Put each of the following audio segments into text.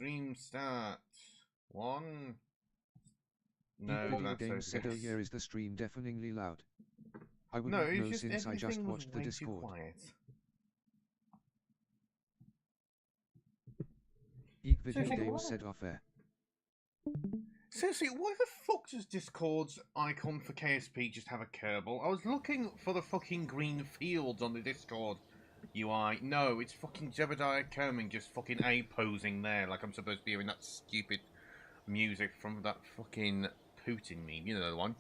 Stream start. One. Eat No, Video that's Games said, oh OBS. yeah, is the stream deafeningly loud? I No, wouldn't it's know just since I just everything was watched the way too Discord. quiet. Eat Video Seriously, Games what? said off air. Seriously, why the fuck does Discord's icon for KSP just have a Kerbal? I was looking for the fucking green fields on the Discord UI. No, it's fucking Jebediah Kerming just fucking A-posing there like I'm supposed to be hearing that stupid music from that fucking Putin meme. You know the one.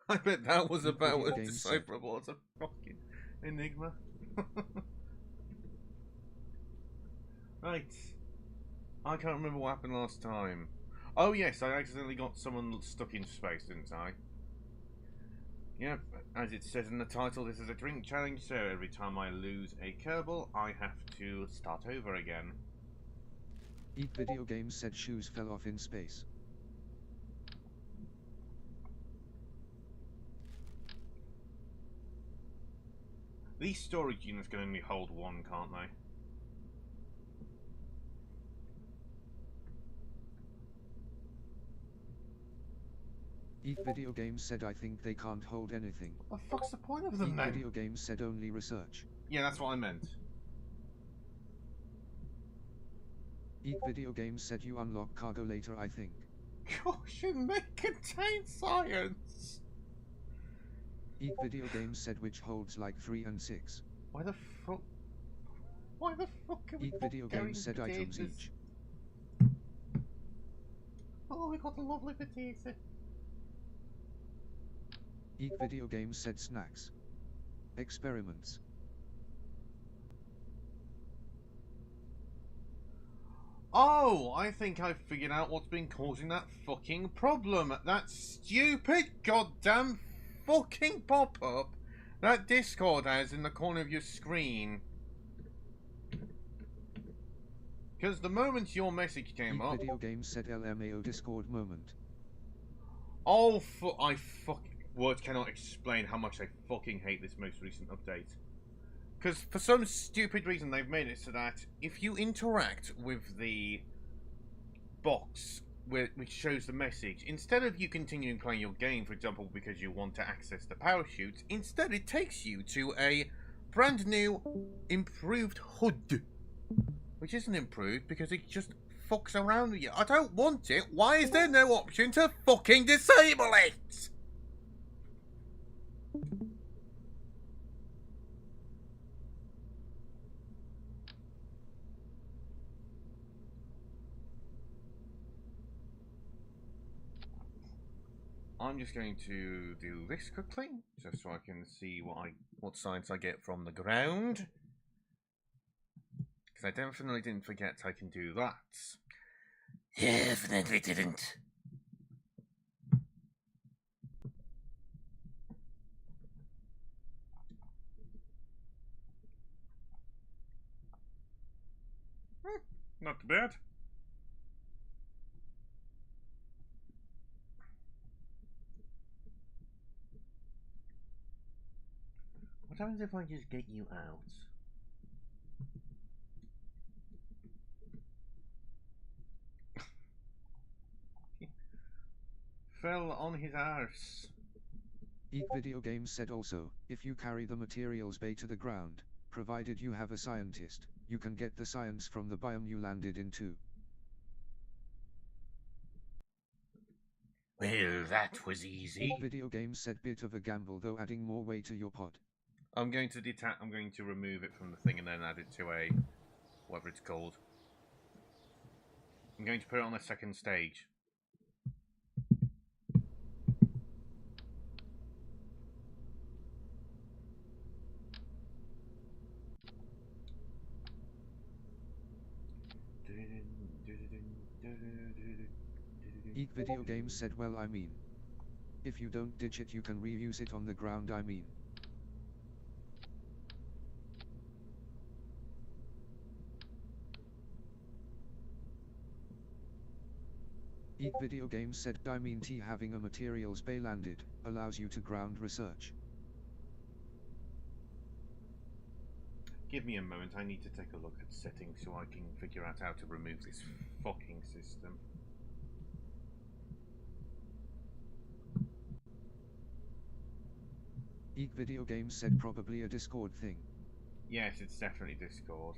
I bet that was about Video as Games said. decipherable as a fucking enigma. Right. I can't remember what happened last time. Oh yes, I accidentally got someone stuck in space, didn't I? Yep, as it says in the title, this is a drink challenge, so every time I lose a Kerbal, I have to start over again. Eat Video Games said shoes fell off in space. These storage units can only hold one, can't they? Eat Video Games said, I think they can't hold anything. What the fuck's the point of them Eat then? Video Games said only research. Yeah, that's what I meant. Eat Video Games said you unlock cargo later, I think. Caution, they contain science! Eat Video Games said which holds like 3 and 6. Why the fuck? Why the fuck are we Eat Video going Games said items potatoes? each. Oh, we got a lovely potato. Eat Video Games said snacks. Experiments. Oh, I think I've figured out what's been causing that fucking problem. That stupid goddamn fucking pop-up that Discord has in the corner of your screen. Because the moment your message came Eat up... Video Games said LMAO Discord moment. Oh, words cannot explain how much I fucking hate this most recent update. Because for some stupid reason they've made it so that if you interact with the box which shows the message, instead of you continuing playing your game, for example, because you want to access the parachutes, instead it takes you to a brand new, improved HUD. Which isn't improved because it just fucks around with you. I don't want it. Why is there no option to fucking disable it? I'm just going to do this quickly, just so I can see what science I get from the ground. Because I definitely didn't forget I can do that. Definitely didn't. Not too bad. What happens if I just get you out? Fell on his arse. Eat Video Games said also, if you carry the materials bay to the ground, provided you have a scientist, you can get the science from the biome you landed into. Well, that was easy. Eat Video Games said bit of a gamble though, adding more weight to your pod. I'm going to remove it from the thing and then add it to a whatever it's called. I'm going to put it on a second stage. Eat Video Games said, well, I mean, if you don't ditch it you can reuse it on the ground, I mean. Eat Video Games said, I mean T having a materials bay landed, allows you to ground research. Give me a moment, I need to take a look at settings so I can figure out how to remove this fucking system. Eek Video Games said probably a Discord thing. Yes, it's definitely Discord.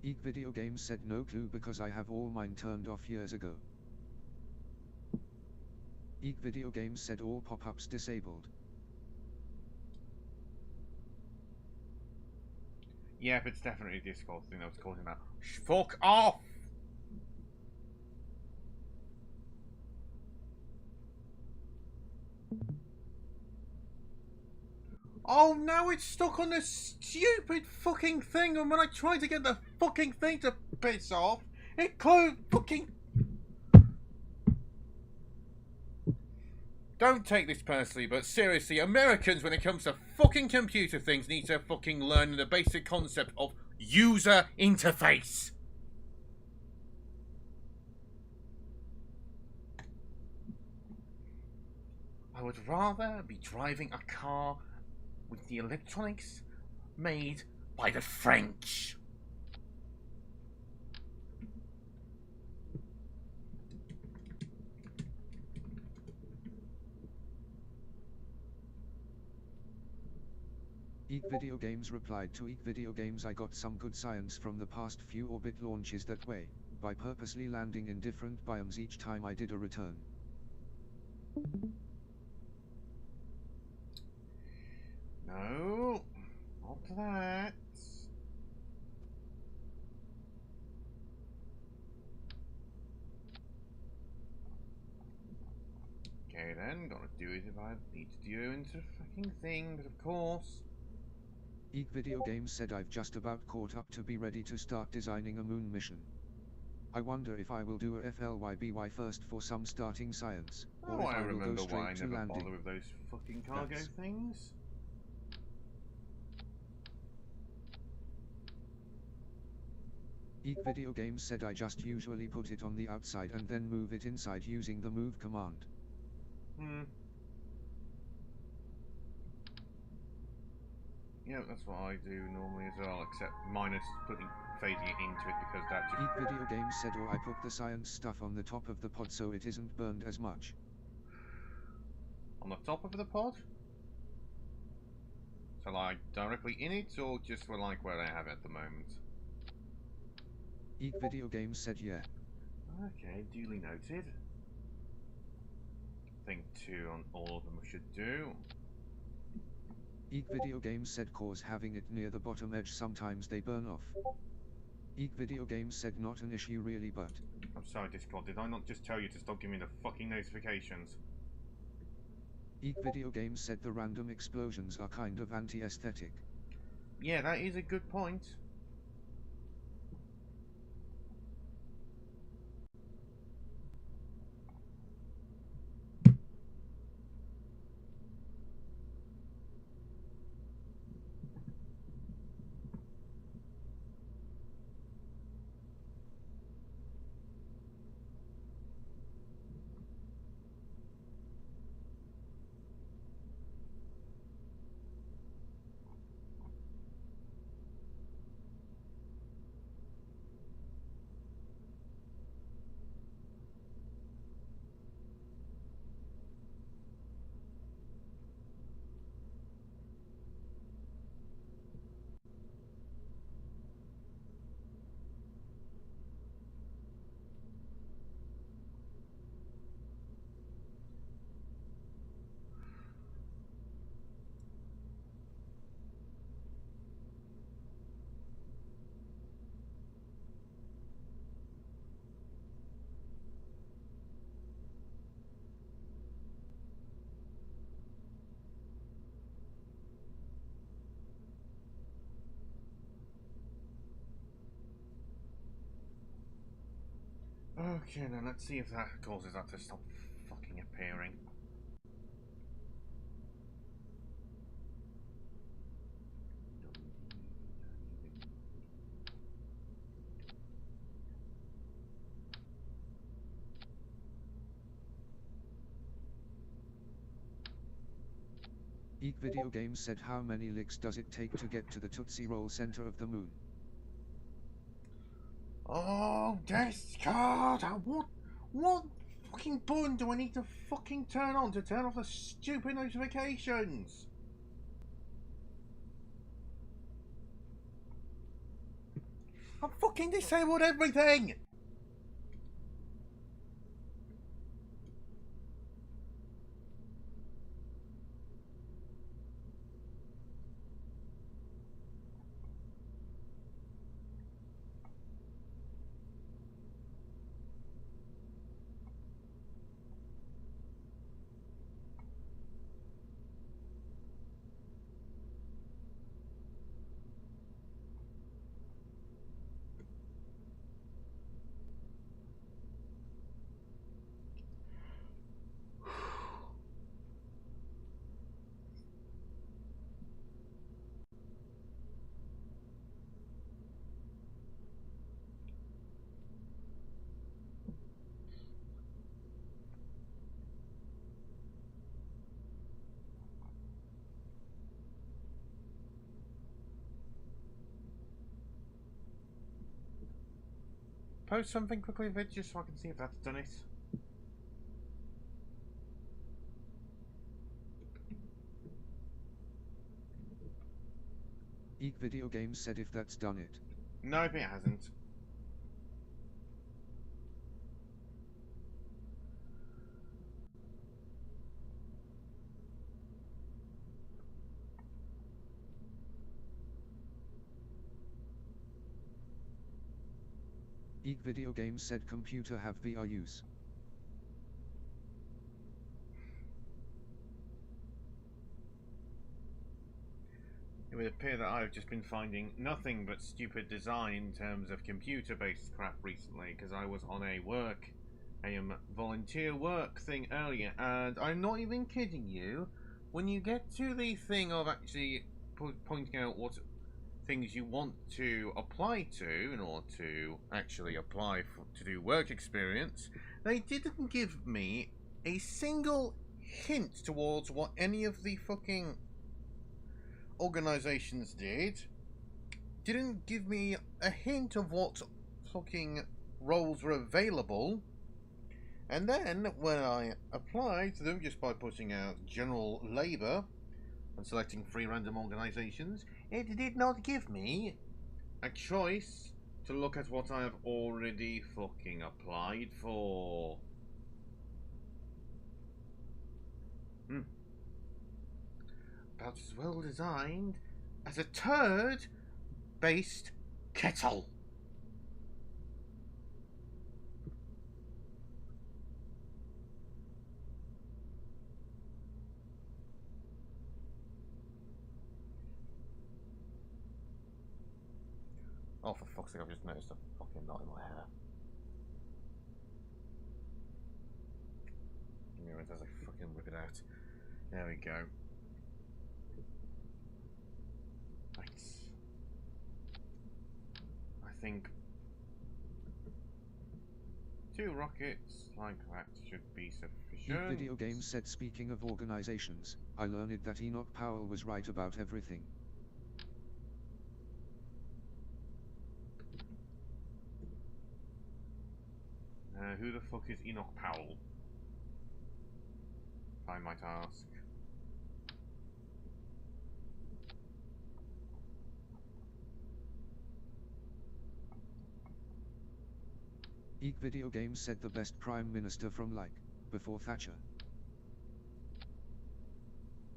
Eek Video Games said no clue because I have all mine turned off years ago. Eek Video Games said all pop-ups disabled. Yep, it's definitely a Discord thing that was causing that. Fuck off! Oh, now it's stuck on this stupid fucking thing, and when I try to get the fucking thing to piss off, it fucking... Don't take this personally, but seriously, Americans, when it comes to fucking computer things, need to fucking learn the basic concept of user interface. I would rather be driving a car with the electronics made by the French. Eek Video Games replied to Eek Video Games, I got some good science from the past few Orbit launches that way, by purposely landing in different biomes each time I did a return. No, not that. Okay then, gotta do it if I need to do into fucking thing, but of course. Eek Video Games said I've just about caught up to be ready to start designing a moon mission. I wonder if I will do a FLYBY first for some starting science, or Oh, if I I will go remember why I straight to never landing. bother with those fucking cargo That's- things. Eek Video Games said I just usually put it on the outside and then move it inside using the move command. Yeah, that's what I do normally as well, except minus phasing it into it because that just... Eek Video Games said or I put the science stuff on the top of the pod so it isn't burned as much. On the top of the pod? So like directly in it, or just for like where I have it at the moment? Eek Video Games said yeah. Okay, duly noted. I think 2 on all of them should do. Eek Video Games said cause having it near the bottom edge sometimes they burn off. Eek Video Games said not an issue really, but... I'm sorry Discord, did I not just tell you to stop giving me the fucking notifications? Eek Video Games said the random explosions are kind of anti-aesthetic. Yeah, that is a good point. Okay, then let's see if that causes that to stop fucking appearing. Eek Video Games said how many licks does it take to get to the Tootsie Roll center of the moon? Oh, Discord! What fucking button do I need to fucking turn on to turn off the stupid notifications? I've fucking disabled everything! Post something quickly, Vid, just so I can see if that's done it. Eek Video Games said if that's done it. Nope, it hasn't. Eek Video Games said computer have VR use. It would appear that I've just been finding nothing but stupid design in terms of computer-based crap recently, because I was on a volunteer work thing earlier, and I'm not even kidding you. When you get to the thing of actually pointing out what things you want to apply to in order to actually apply to do work experience, they didn't give me a single hint towards what any of the fucking organizations didn't give me a hint of what fucking roles were available. And then when I applied to them just by putting out general labor and selecting free random organizations, it did not give me a choice to look at what I have already fucking applied for. About as well designed as a turd-based kettle. Oh, for fuck's sake, I've just noticed a fucking knot in my hair. Give me a minute as I fucking whip it out. There we go. Right. I think 2 rockets like that should be Eek sufficient. Video Games said speaking of organizations, I learned that Enoch Powell was right about everything. Who the fuck is Enoch Powell? If I might ask. Eek Video Games said the best prime minister from like, before Thatcher.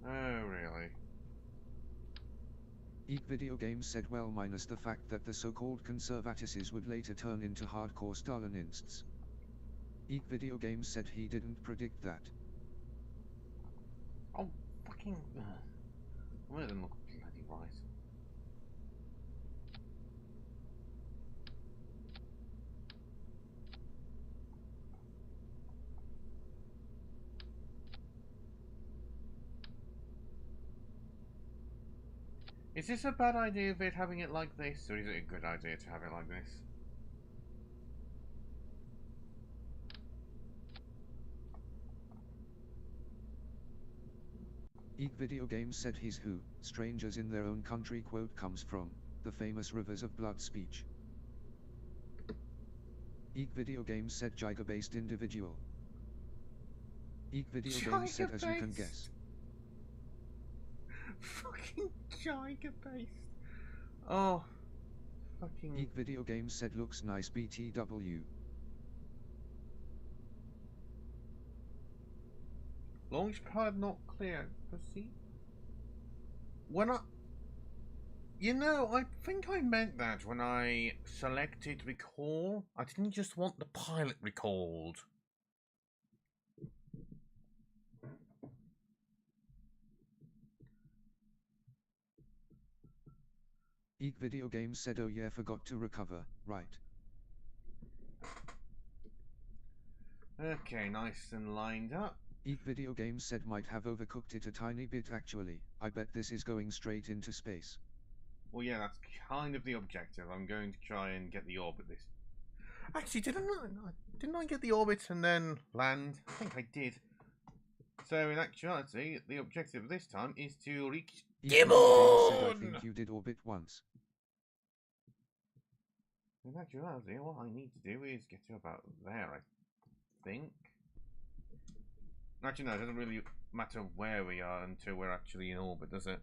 Oh, really? Eek Video Games said well minus the fact that the so-called conservatists would later turn into hardcore Stalinists. Eek Video Games said he didn't predict that. Oh, fucking... Well, it doesn't look bloody right. Is this a bad idea of it having it like this, or is it a good idea to have it like this? Eek Video Games said he's who, strangers in their own country quote comes from, the famous Rivers of Blood speech. Eek Video Games said Giga-based individual. Eek Video Games said as you can guess. Fucking Giga-based. Oh. Fucking... Eek Video Games said looks nice BTW. Launchpad not clear. Proceed. When I... You know, I think I meant that when I selected recall. I didn't just want the pilot recalled. Eek Video Games said oh yeah forgot to recover, right. Okay, nice and lined up. Eek Video Games said might have overcooked it a tiny bit actually, I bet this is going straight into space. Well, yeah, that's kind of the objective. I'm going to try and get the orbit this... Actually, didn't I get the orbit and then land? I think I did. So, in actuality, the objective this time is to reach... Eek Video Games said I think you did orbit once. In actuality, what I need to do is get to about there, I think. Actually, no, it doesn't really matter where we are until we're actually in orbit, does it?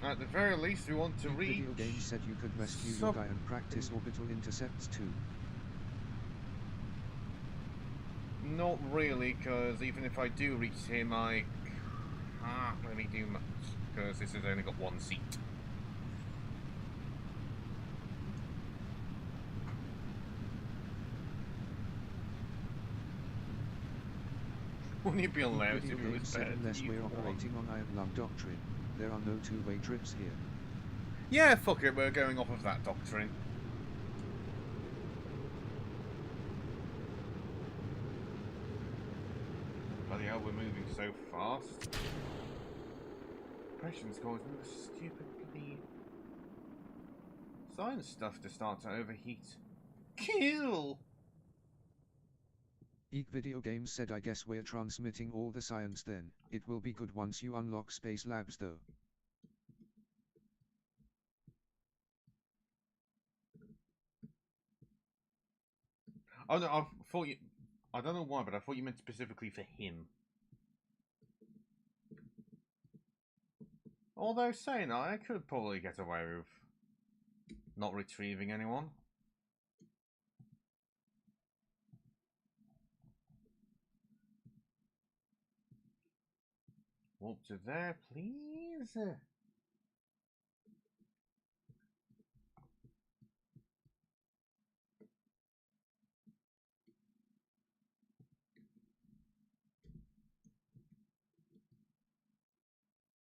At the very least, we want to reach... Video Games said you could rescue your guy and practice orbital intercepts too. Not really, because even if I do reach him, I can't really do much, because this has only got one seat. Wouldn't it be hilarious if it was better? Unless we're operating on Iron Lung Doctrine, there are no two-way trips here. Yeah, fuck it, we're going off of that doctrine. Bloody hell, we're moving so fast. Pression's causing the stupid bloody science stuff to start to overheat. Kill! Eek Video Games said I guess we're transmitting all the science then, it will be good once you unlock Space Labs though. Oh no, I thought you... I don't know why, but I thought you meant specifically for him. Although saying that, I could probably get away with not retrieving anyone. Walk to there, please.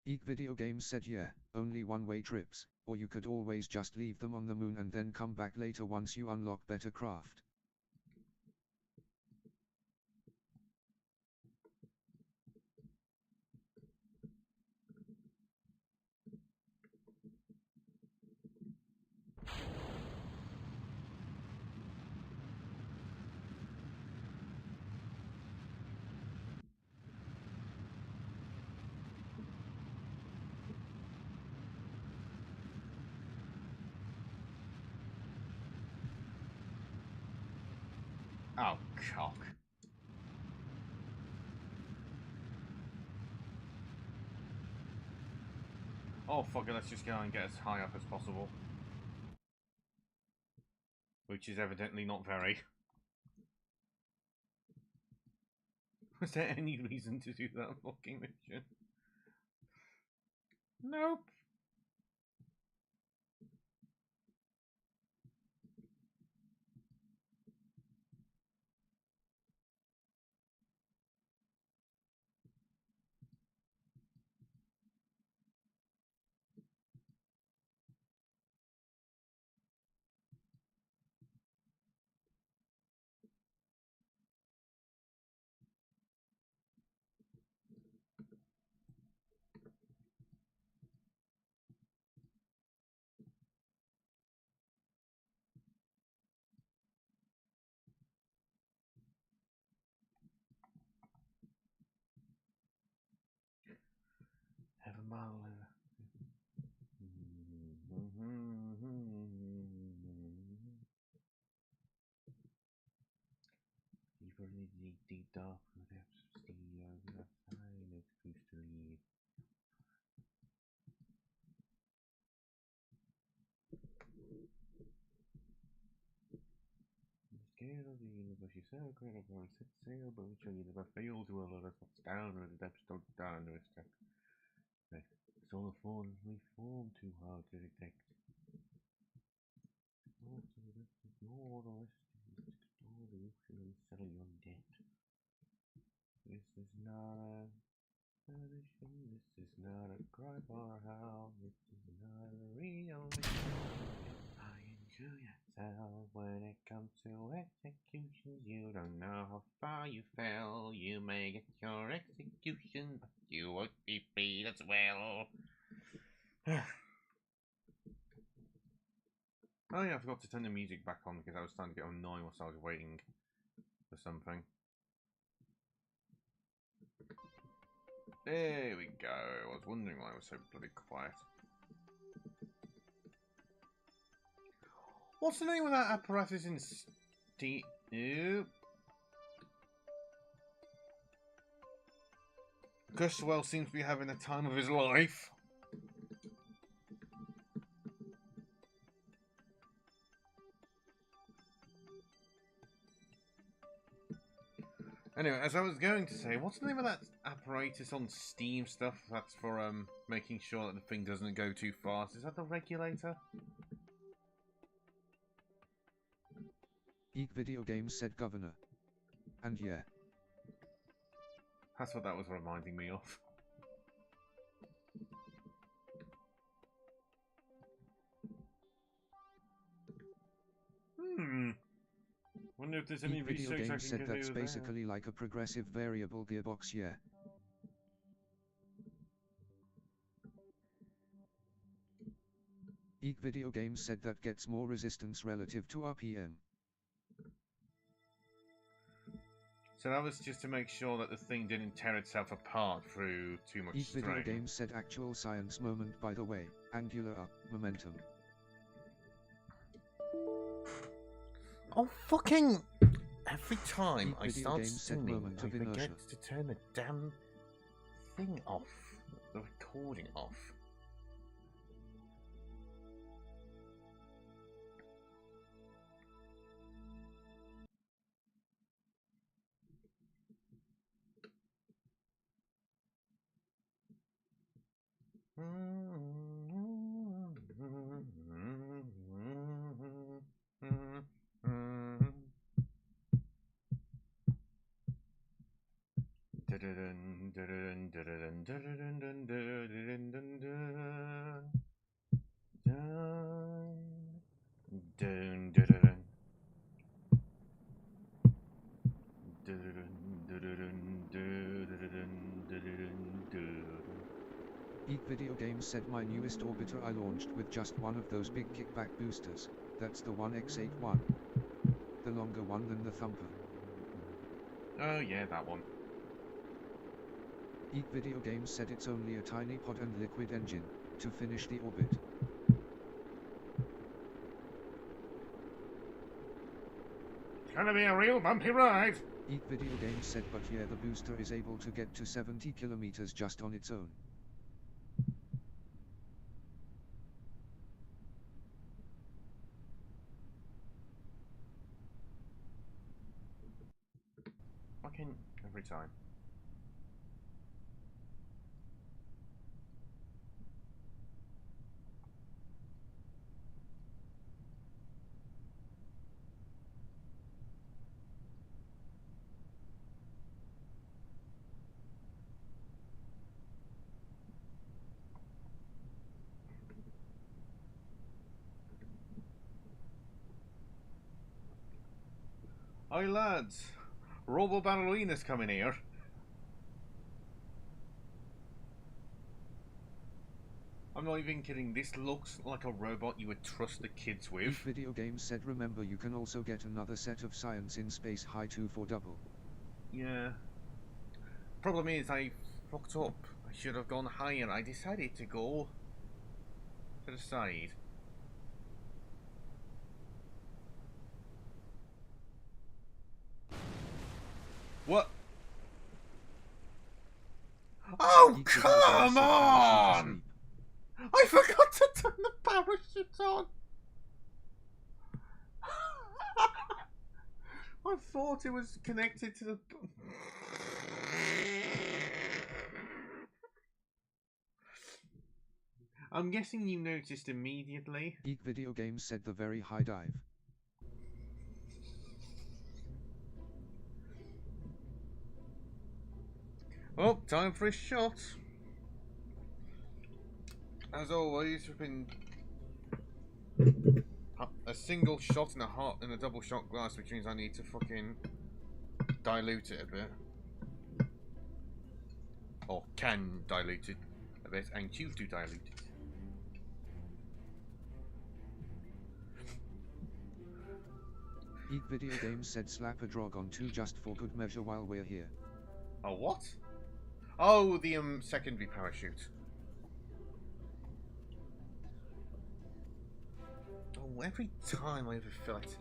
Eek Video Games said yeah, only one-way trips, or you could always just leave them on the moon and then come back later once you unlock better craft. Oh, cock. Oh, fuck it, let's just go and get as high up as possible. Which is evidently not very. Was there any reason to do that fucking mission? Nope. Deeper in the deep dark depths of sea, over that side it's supposed to lead. The scale of the universe, you sail great upon set sail, but which you never fail to alert us what's down where the depths don't down to a step. It's all a form we form too hard to detect. Explore the rest, ignore the rest, explore the ocean and settle your debt. This is not a tradition, this is not a cry for help, this is not a real mission. Lying to yourself when it comes to executions, you don't know how far you fell. You may get your execution, but you won't be freed as well. Oh yeah, I forgot to turn the music back on because I was starting to get annoyed whilst I was waiting for something. There we go. I was wondering why it was so bloody quiet. What's the name of that apparatus in Steam? Guswell seems to be having the time of his life. Anyway, as I was going to say, what's the name of that apparatus on Steam stuff that's for making sure that the thing doesn't go too fast? Is that the regulator? Geek Video Games said Governor. And yeah. That's what that was reminding me of. Wonder if there's any Geek Video research I Games can said do that's there. basically like a progressive variable gearbox, yeah. Geek Video Games said that gets more resistance relative to RPM. So that was just to make sure that the thing didn't tear itself apart through too much Geek strain. Video Games said actual science moment, by the way, angular up, momentum. Oh, fucking... Every time Geek I Video start Games said streaming, moment I of forget inertia. to turn the damn thing off. The recording off. Geek Video Games said my newest orbiter I launched with just one of those big kickback boosters, that's the 1X81. The longer one than the Thumper. Oh yeah, that one. Geek Video Games said it's only a tiny pod and liquid engine, to finish the orbit. It's gonna be a real bumpy ride. Geek Video Games said but yeah, the booster is able to get to 70 kilometers just on its own. Fucking every time. Hi lads, Robo Ballerina's coming here. I'm not even kidding, this looks like a robot you would trust the kids Geek with. Video Games said remember you can also get another set of Science in Space High 2 for double. Yeah. Problem is, I fucked up. I should have gone higher. I decided to go to the side. What? Oh, Geek Video Games come said parachute on! asleep. I forgot to turn the parachute on. I thought it was connected to the... I'm guessing you noticed immediately. Geek Video Games said the very high dive. Oh, time for a shot. As always, we've been a single shot and a double shot glass, which means I need to fucking dilute it a bit. Or can dilute it a bit and choose to dilute it. Geek Video Games said slap a drog on 2 just for good measure while we're here. A what? Oh, the secondary parachute. Oh, every time I ever feel it.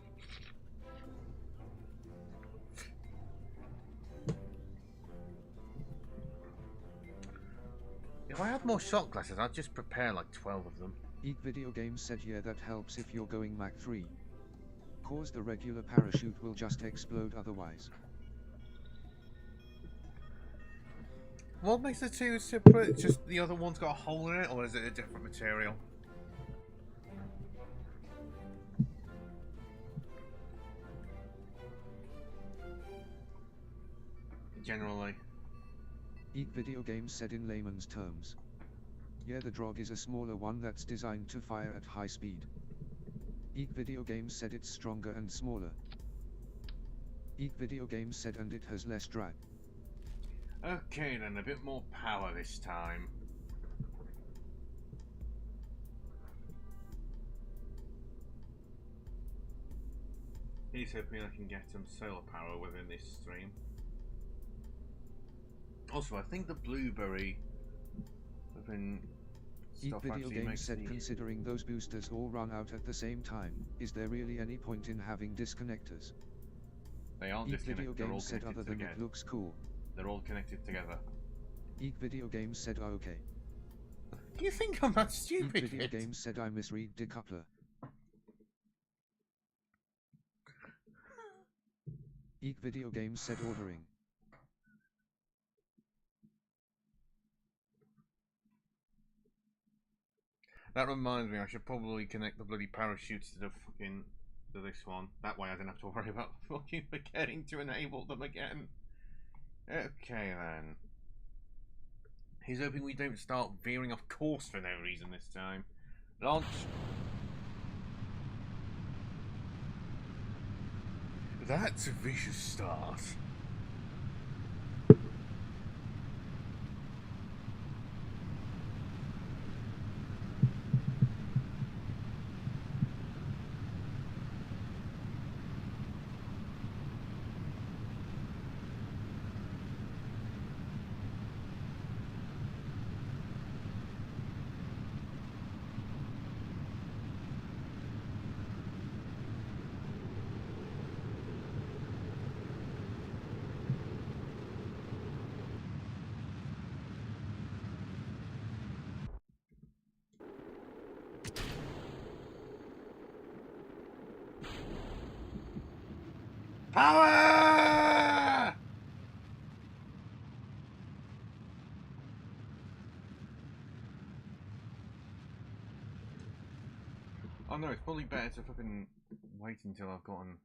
If I had more shot glasses, I'd just prepare like 12 of them. Geek Video Games said yeah, that helps if you're going Mach 3. Cause the regular parachute will just explode otherwise. What makes the two separate? Just the other one's got a hole in it, or is it a different material? Generally. Geek Video Games said in layman's terms. Yeah, the drog is a smaller one that's designed to fire at high speed. Geek Video Games said it's stronger and smaller. Geek Video Games said and it has less drag. Okay then, a bit more power this time. He's hoping I can get some solar power within this stream. Also, I think the blueberry Geek stuff Video actually Games makes said the... considering those boosters all run out at the same time, is there really any point in having disconnectors? They aren't Geek Video disconnected, they're all Games said connected other than together. it looks cool. They're all connected together. Geek Video Games said oh, okay. Do you think I'm that Geek stupid? Video Yet? Games said I misread decoupler. Geek Video Games said ordering. That reminds me, I should probably connect the bloody parachutes to the fucking to this one. That way I don't have to worry about fucking forgetting to enable them again. Okay then. He's hoping we don't start veering off course for no reason this time. Launch. That's a vicious start. Power! Oh no, it's probably better to fucking wait until I've gotten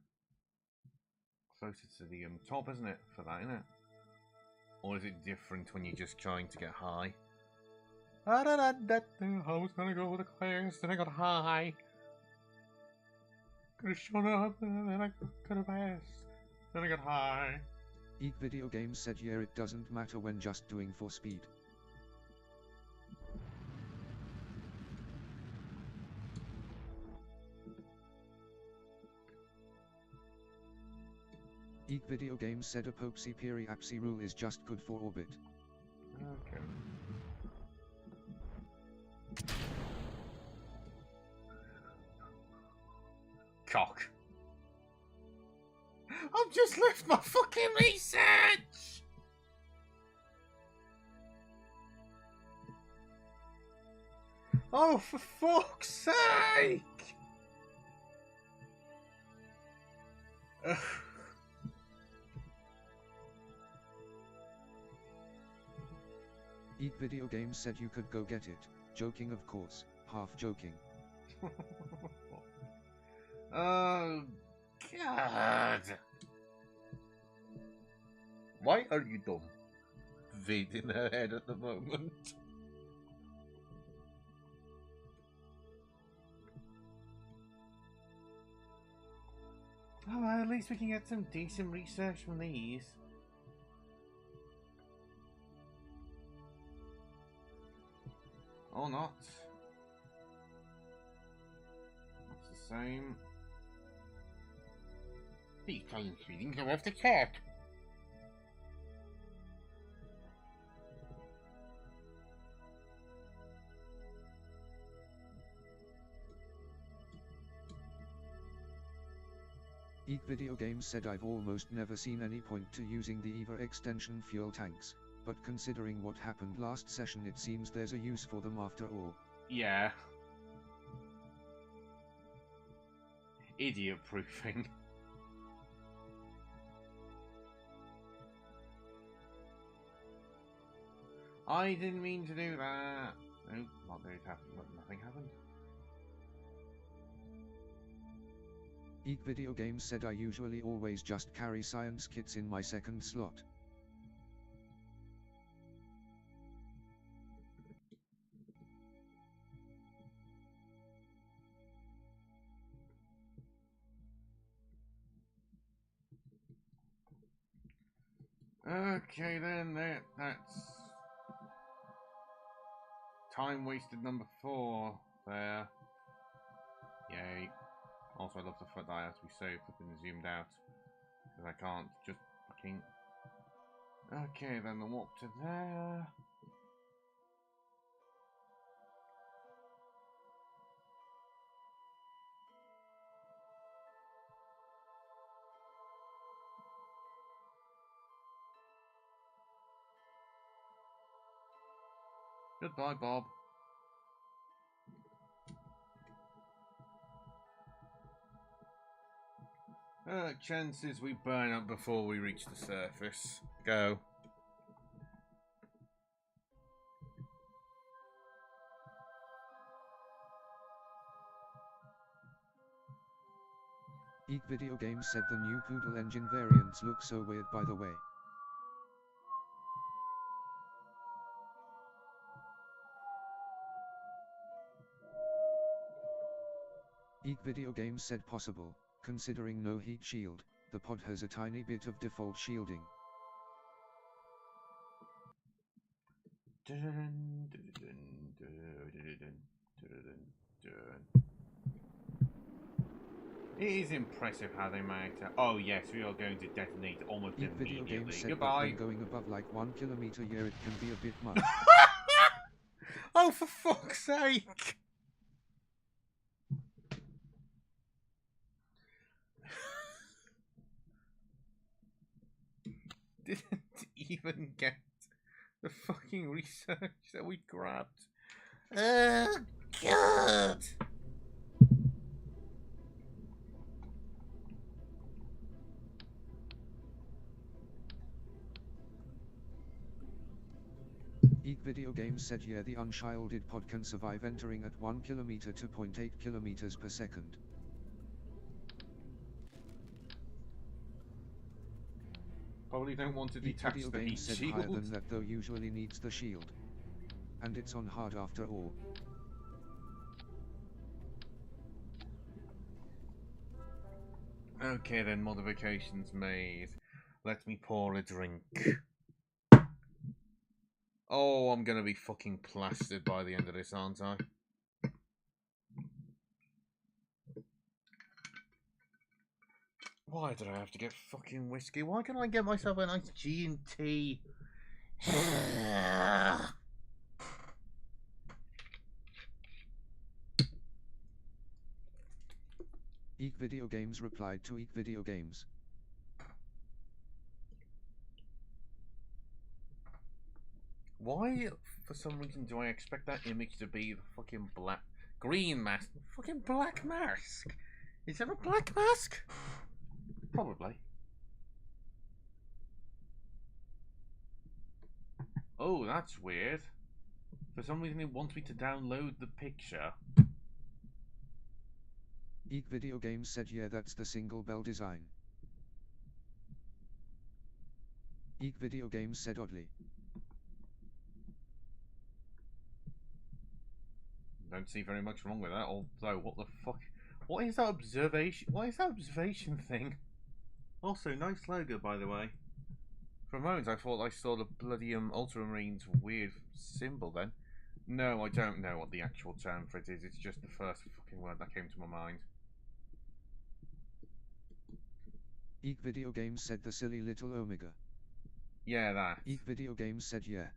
closer to the top, isn't it? For that, isn't it? Or is it different when you're just trying to get high? I was gonna go with the clears, then I got high. Could have shown up, and then I could have passed. Then I got high. Geek Video Games said yeah, it doesn't matter when just doing for speed. Geek Video Games said a Popsy Peri Apsy rule is just good for orbit. Okay. Cock. I've just left my fucking research! Oh, for fuck's sake! Ugh. Eat Video Games said you could go get it. Joking, of course. Half joking. Oh, God. Why are you dumb? Vid in her head at the moment. Oh, well, at least we can get some decent research from these. Or not. It's the same. These tiny feelings are off the chart. Eat Video Games said I've almost never seen any point to using the EVA extension fuel tanks, but considering what happened last session it seems there's a use for them after all. Yeah. Idiot proofing. I didn't mean to do that. Nope, not very happen. Nothing happened. Eat Video Games said I usually always just carry science kits in my second slot. Okay then, that's time wasted number 4 there. Yay. Also, I love the fact that I have to be so flipping zoomed out. Because I can't just fucking... Okay, then the walk to there. Goodbye, Bob. Chances we burn up before we reach the surface. Go. Eat Video Games said the new Poodle engine variants look so weird by the way. Eat Video Games said possible, considering no heat shield, the pod has a tiny bit of default shielding. It is impressive how they managed to... Oh yes, we are going to detonate almost Eat Video immediately. Games said Goodbye. when going above like 1 kilometer yeah it can be a bit much. Oh, for fuck's sake! Didn't even get the fucking research that we grabbed. Oh, God! Eat Video Games said yeah the unshielded pod can survive entering at 1 kilometer to 0.8 kilometers per second. Probably don't want to Eat detach Video the heat Games said shield. higher than that though usually needs the shield. And it's on hard after all. Okay then, modifications made. Let me pour a drink. Oh, I'm gonna be fucking plastered by the end of this, aren't I? Why did I have to get fucking whiskey? Why can't I get myself a nice G&T? Eek Video Games replied to Eek Video Games. Why, for some reason, do I expect that image to be the fucking green mask? Fucking black mask? Is there a black mask? Probably. Oh, that's weird. For some reason, it wants me to download the picture. Eek Video Games said, yeah, that's the single bell design. Eek Video Games said oddly. Don't see very much wrong with that, although what the fuck? What is that observation? What is that observation thing? Also, nice logo, by the way. For a moment, I thought I saw the bloody Ultramarines weird symbol then. No, I don't know what the actual term for it is. It's just the first fucking word that came to my mind. Eek Video Games said the silly little Omega. Yeah, that. Eek Video Games said, yeah.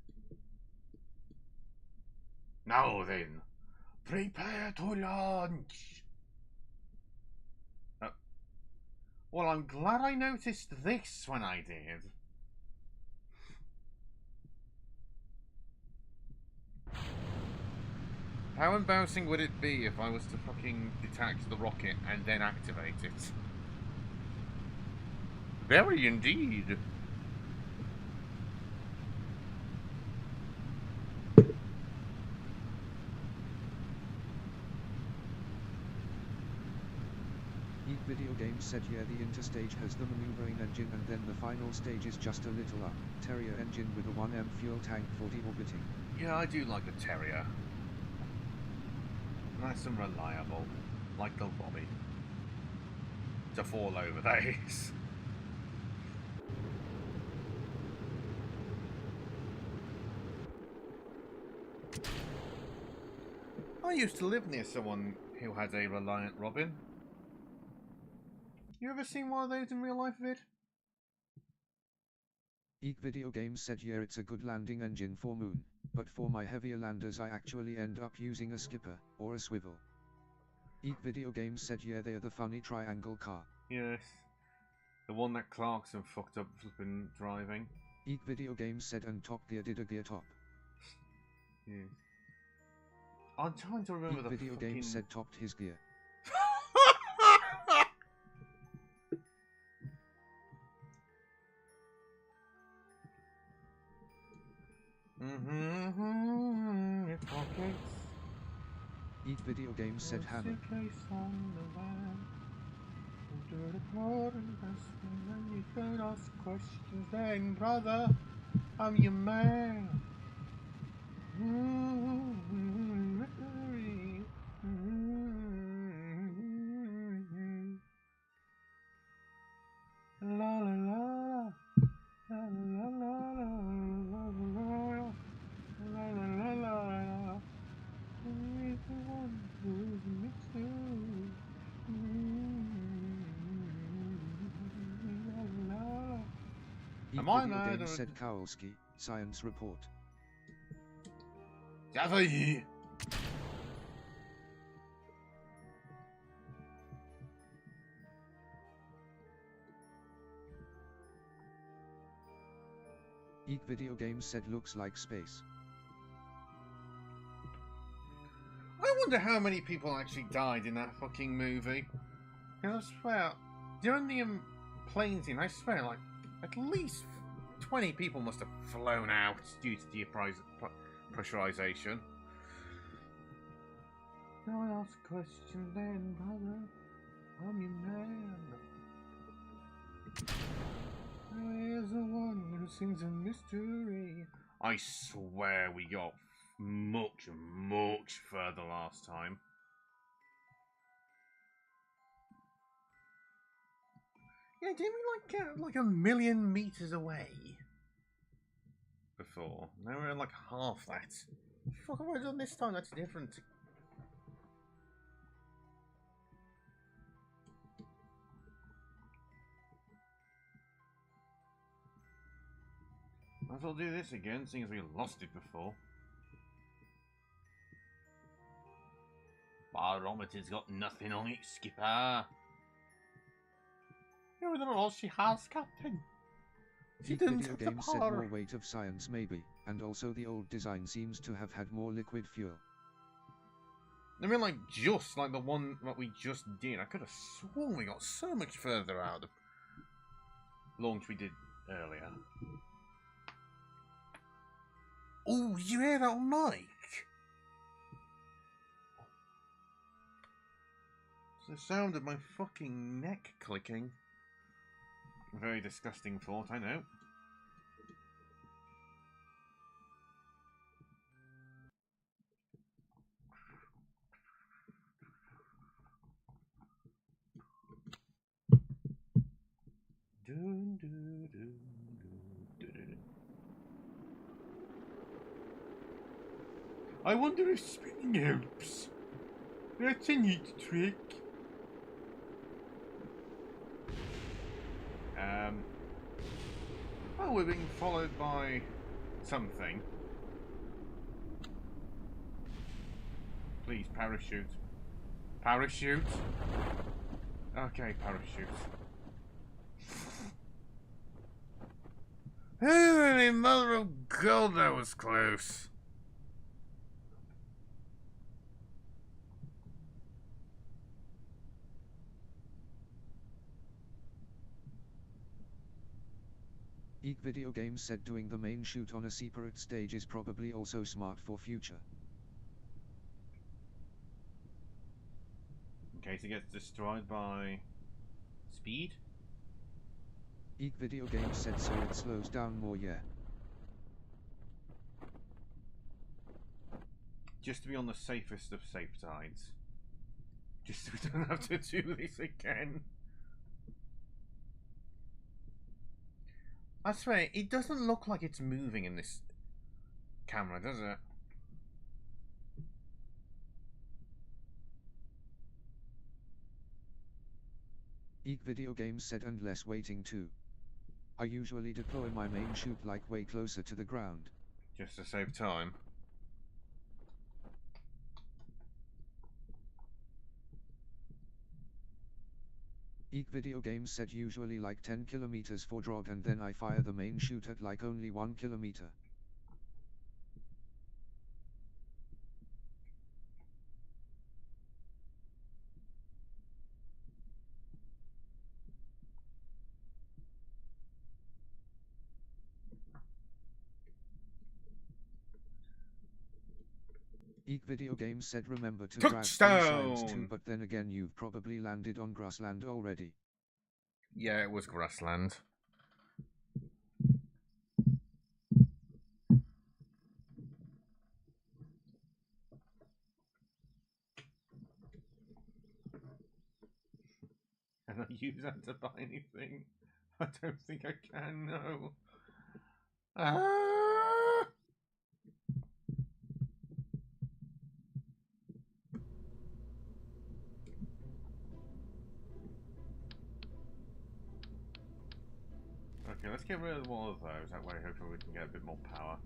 Now then, prepare to launch. Well, I'm glad I noticed this when I did. How embarrassing would it be if I was to fucking detach the rocket and then activate it? Very indeed. Eek Video Games said, yeah, the interstage has the maneuvering engine and then the final stage is just a little up. Terrier engine with a 1M fuel tank for deorbiting. Yeah, I do like the Terrier. Nice and reliable. Like the Bobby. To fall over, that is. I used to live near someone who had a Reliant Robin. You ever seen one of those in real life, Vid? Eek Video Games said, yeah, it's a good landing engine for Moon, but for my heavier landers I actually end up using a skipper, or a swivel. Eek Video Games said, yeah, they're the funny triangle car. Yes. The one that Clarkson fucked up flipping driving. Eek Video Games said, and Top Gear did a gear top. Yes. I'm trying to remember Eek the Video fucking... Games said topped his gear. It's pockets. Eek Video Games said hammer. You can ask questions then, brother. I'm your man. La la la la la la la la la la la. He's the one who's mixed Eek Am I Video mad Games or- said Kowalski, science report. Davy! Eek Video Games said looks like space. I wonder how many people actually died in that fucking movie. Because I swear, during the plane scene, I swear, like, at least 20 people must have flown out due to pressurization. No one else question then, brother. I'm your man. Where's the one who sings a mystery? I swear we got much, much further last time. Yeah, didn't we get like a million meters away before? Now we're in like half that. Fuck have I done this time? That's different. Might as well do this again, seeing as we lost it before. Barometer's got nothing on it, Skipper. You're the all she has, Captain. She Geek didn't Video have the Games said power. more weight of science maybe, and also the old design seems to have had more liquid fuel. I mean, like, just like the one that we just did. I could have sworn we got so much further out of the launch we did earlier. Oh, did you hear that on mic? It's the sound of my fucking neck clicking. A very disgusting thought, I know. Dun, dun, dun, dun, dun. I wonder if spinning helps. That's a neat trick. Oh, we're being followed by something. Please, parachute. Parachute. Okay, parachute. Holy mother of God, that was close. Geek Video Games said doing the main shoot on a separate stage is probably also smart for future. In case it gets destroyed by speed? Geek Video Games said so it slows down more, yeah. Just to be on the safest of safe sides. Just so we don't have to do this again. I swear, it doesn't look like it's moving in this camera, does it? Geek Video Games said and less waiting too. I usually deploy my main shoot like way closer to the ground. Just to save time. Geek Video Games said usually like 10 kilometers for drop and then I fire the main shoot at like only 1 kilometer. Geek Video Games said remember to grab science too, Touchdown! but then again you've probably landed on grassland already. Yeah, it was grassland. Can I use that to buy anything? I don't think I can, no. Ah! Okay, let's get rid of all of those. That way, hopefully, we can get a bit more power.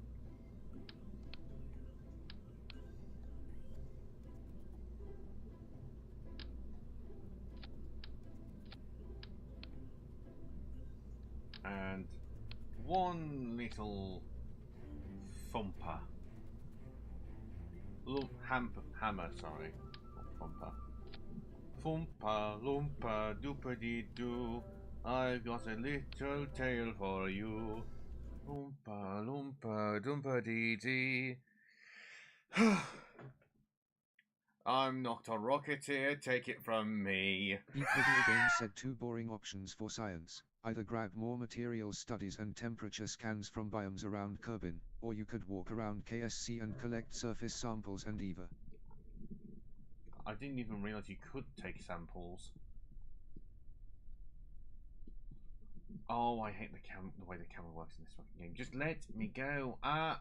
And one little thumper. Hammer, sorry. Not thumper. Thumper, lumpa, doopity doo. I've got a little tale for you. Oompa loompa doompa dee dee. I'm not a rocketeer, take it from me. Geek Video Games said two boring options for science. Either grab more materials studies and temperature scans from biomes around Kerbin, or you could walk around KSC and collect surface samples and EVA. I didn't even realize you could take samples. Oh, I hate the way the camera works in this fucking game. Just let me go. Ah!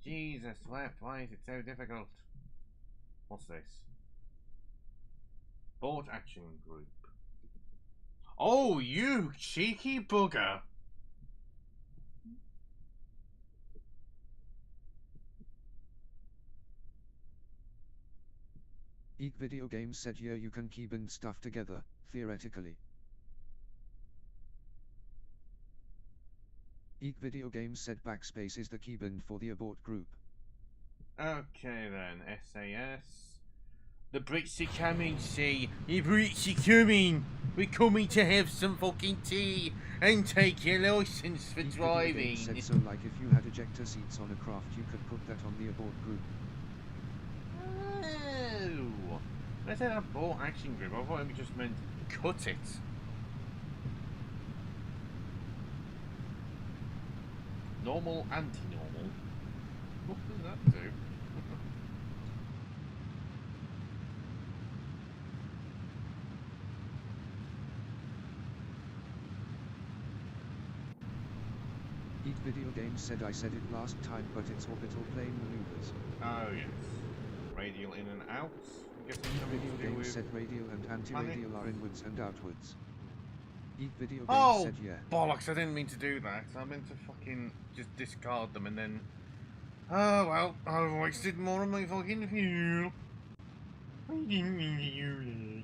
Jesus wept, why is it so difficult? What's this? Board action group. Oh, you cheeky bugger! Geek Video Games said yeah you can keybind stuff together, theoretically. Eek Video Games said backspace is the keybind for the abort group. Okay then, SAS. The Brits are coming, see. The Brits are coming. We're coming to have some fucking tea and take your license for Eek Video Games driving. said so like if you had ejector seats on a craft you could put that on the abort group. Oh. I said abort action group. I thought it just meant cut it. Normal, anti-normal. What does that do? Eek Video Games said I said it last time but it's orbital plane maneuvers. Oh yes. Radial in and out. I'm guessing Eek something Video to do Games with... said radial and anti-radial are inwards and outwards. Eek Video Games Oh, said yeah. bollocks, I didn't mean to do that. I meant to fucking just discard them and then... Oh, well, I've wasted more of my fucking fuel. I didn't mean to do that.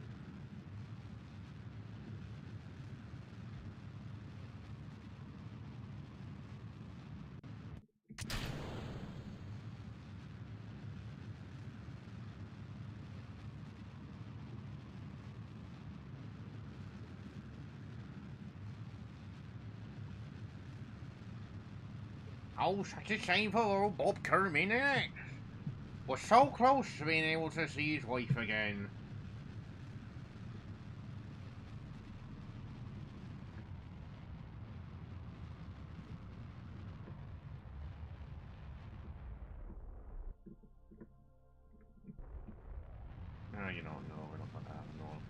Oh, such a shame for old Bob Kerman, isn't it? We're so close to being able to see his wife again. Oh, you don't know, we're not gonna have no.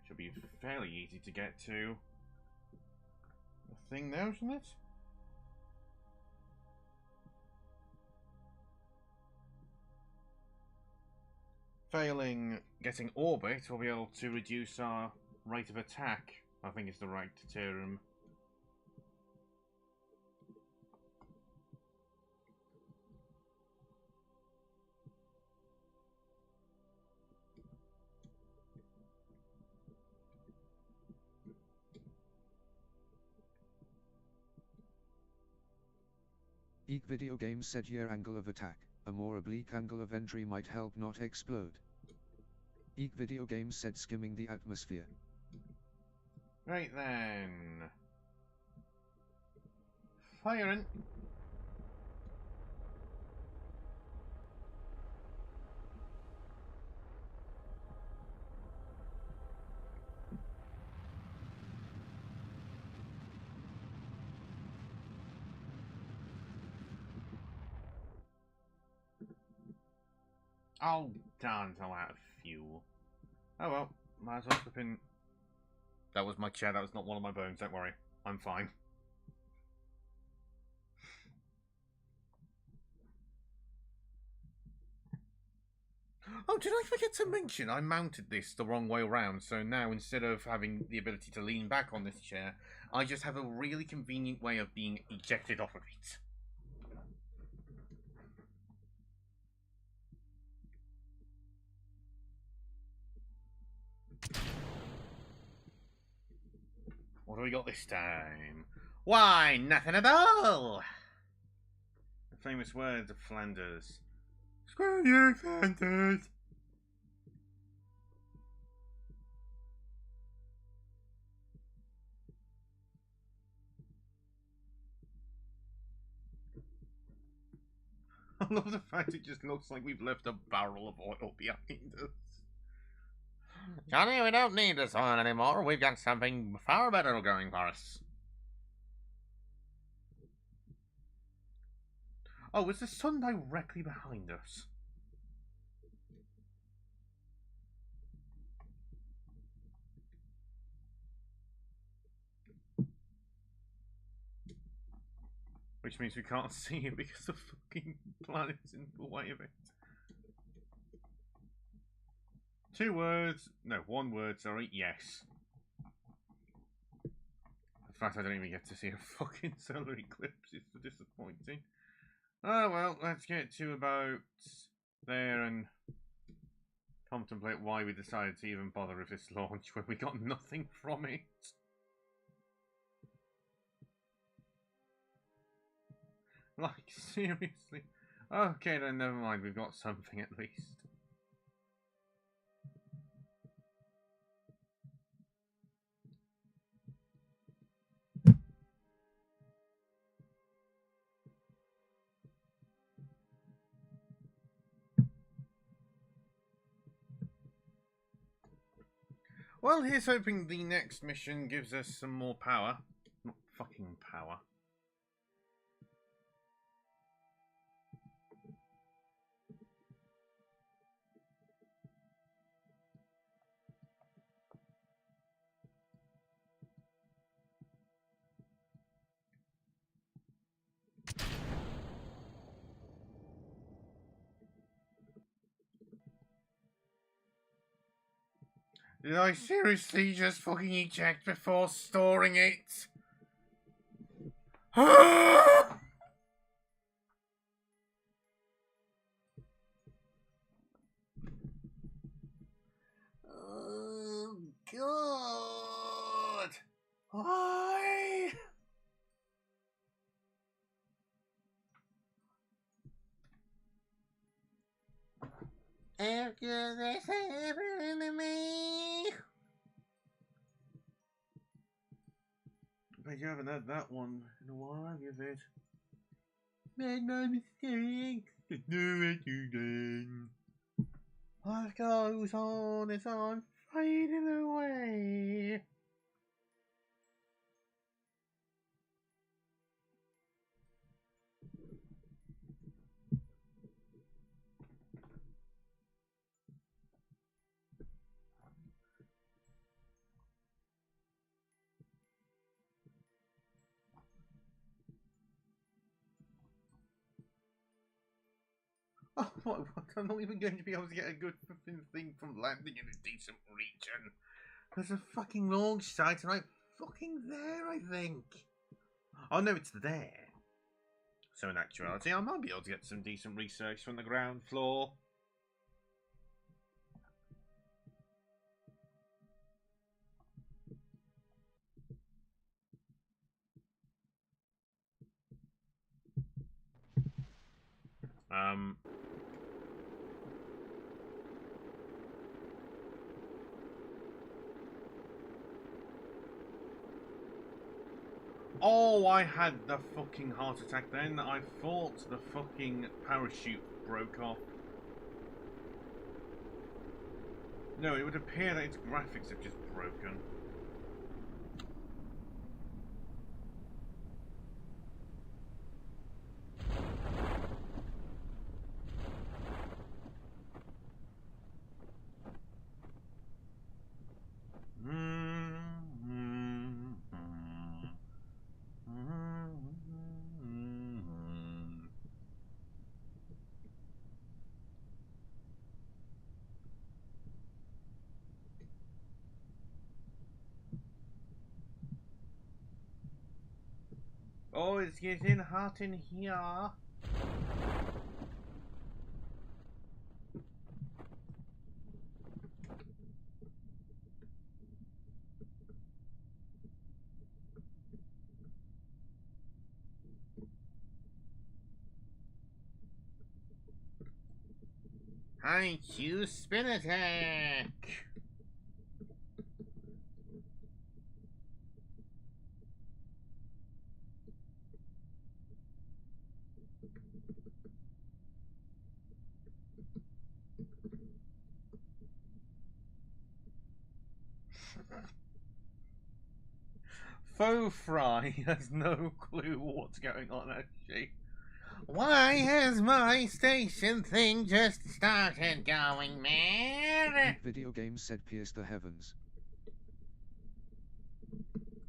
Should be fairly easy to get to. The thing now, isn't it? Failing getting orbit, we'll be able to reduce our rate of attack. I think it's the right term. Eek Video Games said your angle of attack, a more oblique angle of entry might help not explode. Eek Video Games said skimming the atmosphere. Right then. Firing. Oh, darn, I'm out of fuel. Oh well, might as well slip in. That was my chair, that was not one of my bones, don't worry. I'm fine. Oh, did I forget to mention I mounted this the wrong way around, so now instead of having the ability to lean back on this chair, I just have a really convenient way of being ejected off of it. What do we got this time? Why, nothing at all! The famous words of Flanders. Screw you, Flanders! I love the fact it just looks like we've left a barrel of oil behind us. Johnny, we don't need this oil anymore. We've got something far better going for us. Oh, is the sun directly behind us? Which means we can't see it because the fucking planet's in the way of it. 2 words. No, 1 word, sorry. Yes. The fact I don't even get to see a fucking solar eclipse is disappointing. Oh well, let's get to about there and contemplate why we decided to even bother with this launch when we got nothing from it. Like, seriously? Okay, then never mind, we've got something at least. Well, here's hoping the next mission gives us some more power. Not fucking power. Did I seriously just fucking eject before storing it? Oh, God. Why? After this happened to me. Bet you haven't had that one in a while, have you, Vid? Made no mistake. Just do it again. Life goes on as I'm fading away. Oh, what? I'm not even going to be able to get a good thing from landing in a decent region. There's a fucking launch site right fucking there, I think. Oh no, it's there. So in actuality, I might be able to get some decent research from the ground floor. Oh, I had the fucking heart attack then. I thought the fucking parachute broke off. No, it would appear that its graphics have just broken. Oh, it's getting hot in here. I choose spin attack. Faux Fry has no clue what's going on, actually. Why has my station thing just started going mad? Video games said pierce the heavens.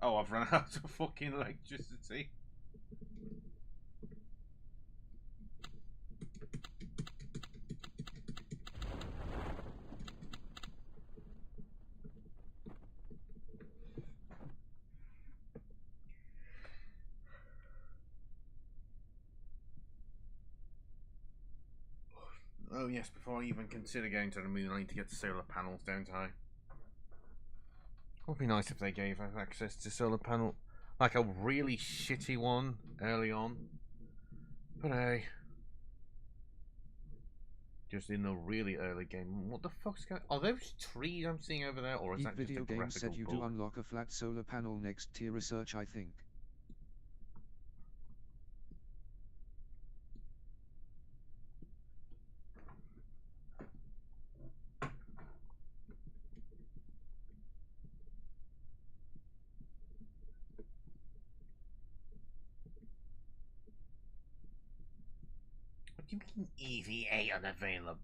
Oh, I've run out of fucking electricity. Oh yes, before I even consider going to the moon, I need to get the solar panels, don't I? It would be nice if they gave us access to solar panel, like a really shitty one early on. But hey, just in the really early game. What the fuck's going? Are those trees I'm seeing over there, or is Eat that just a Video Games graphical said you bug? do unlock a flat solar panel next tier research, I think. What do you mean EVA unavailable?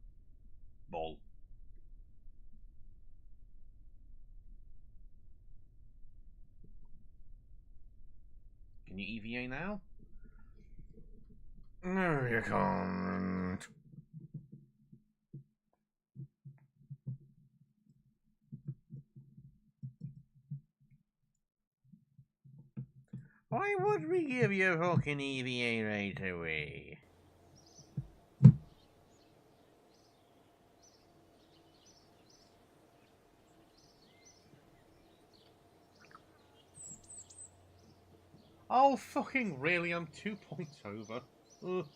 Can you EVA now? No, you can't. Why would we give you fucking EVA right away? Oh, fucking really? I'm 2 points over. Ugh.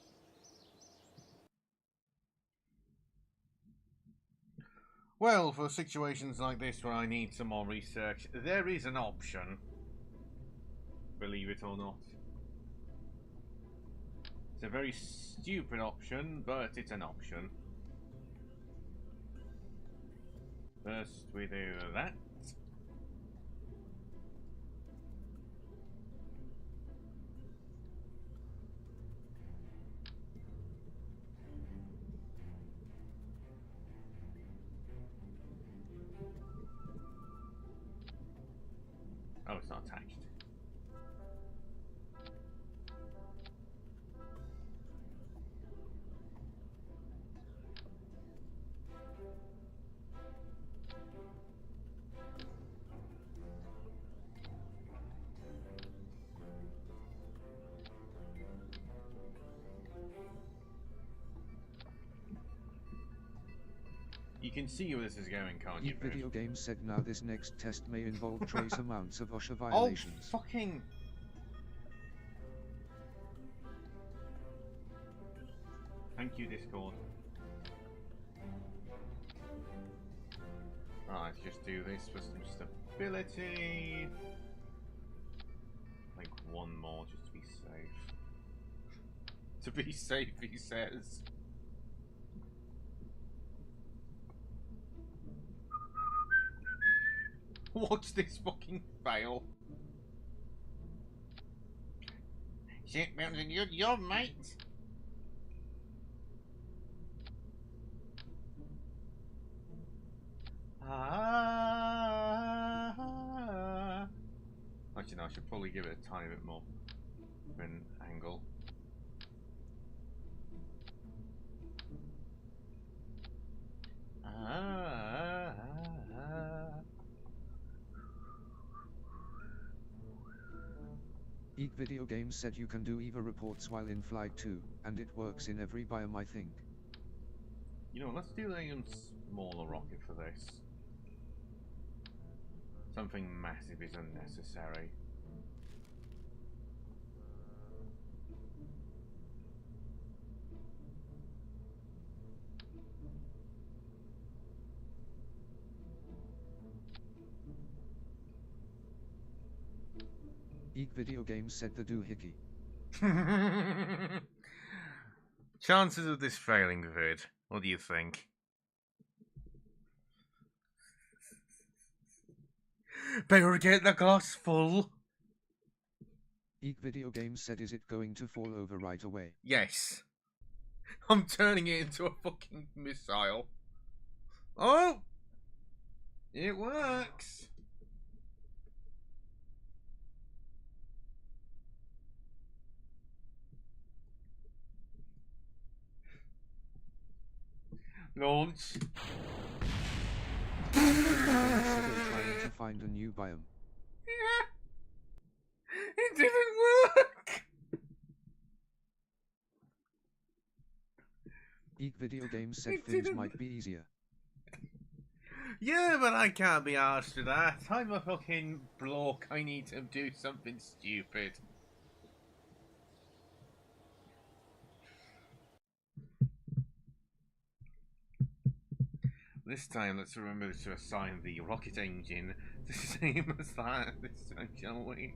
Well, for situations like this where I need some more research, there is an option. Believe it or not. It's a very stupid option, but it's an option. First, we do that. Oh, it's not attached. You can see where this is going, can't you? Eat Video Games said now this next test may involve trace amounts of OSHA Oh, violations. fucking... Thank you, Discord. Right, let's just do this for some stability. Like one more just to be safe. To be safe, he says. Watch this fucking fail. Shit, Mountain, you're mate. Actually, no, I should probably give it a tiny bit more of an angle. Eat Video Games said you can do EVA reports while in flight too, and it works in every biome, I think. You know, let's do a smaller rocket for this. Something massive is unnecessary. Eat Video Games said the doohickey. Chances of this failing, Vid. What do you think? Better get the glass full. Eat Video Games said is it going to fall over right away? Yes. I'm turning it into a fucking missile. Oh! It works. Launch. Trying to find a new biome. Yeah. It didn't work. Eek Video Games said It fins didn't. might be easier. Yeah, but I can't be arsed for that. I'm a fucking bloke. I need to do something stupid. This time, let's remember to assign the rocket engine the same as that this time, shall we?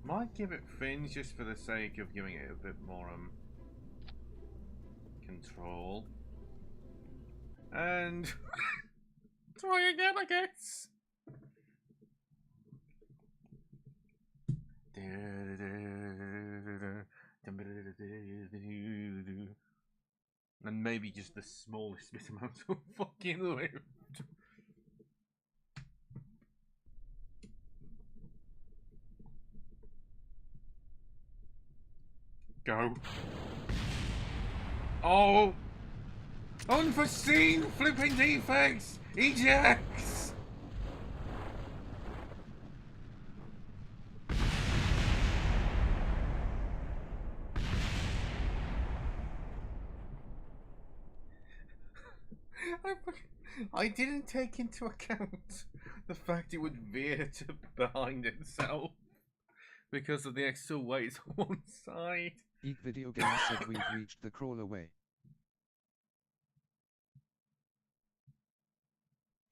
Might give it fins just for the sake of giving it a bit more control. And try again, I guess. And maybe just the smallest bit amount of fucking lift. Go. Oh! Unforeseen flipping defects! Ejects! I didn't take into account the fact it would veer to behind itself because of the extra weight on one side. Eek Video Games said we've reached the crawler way.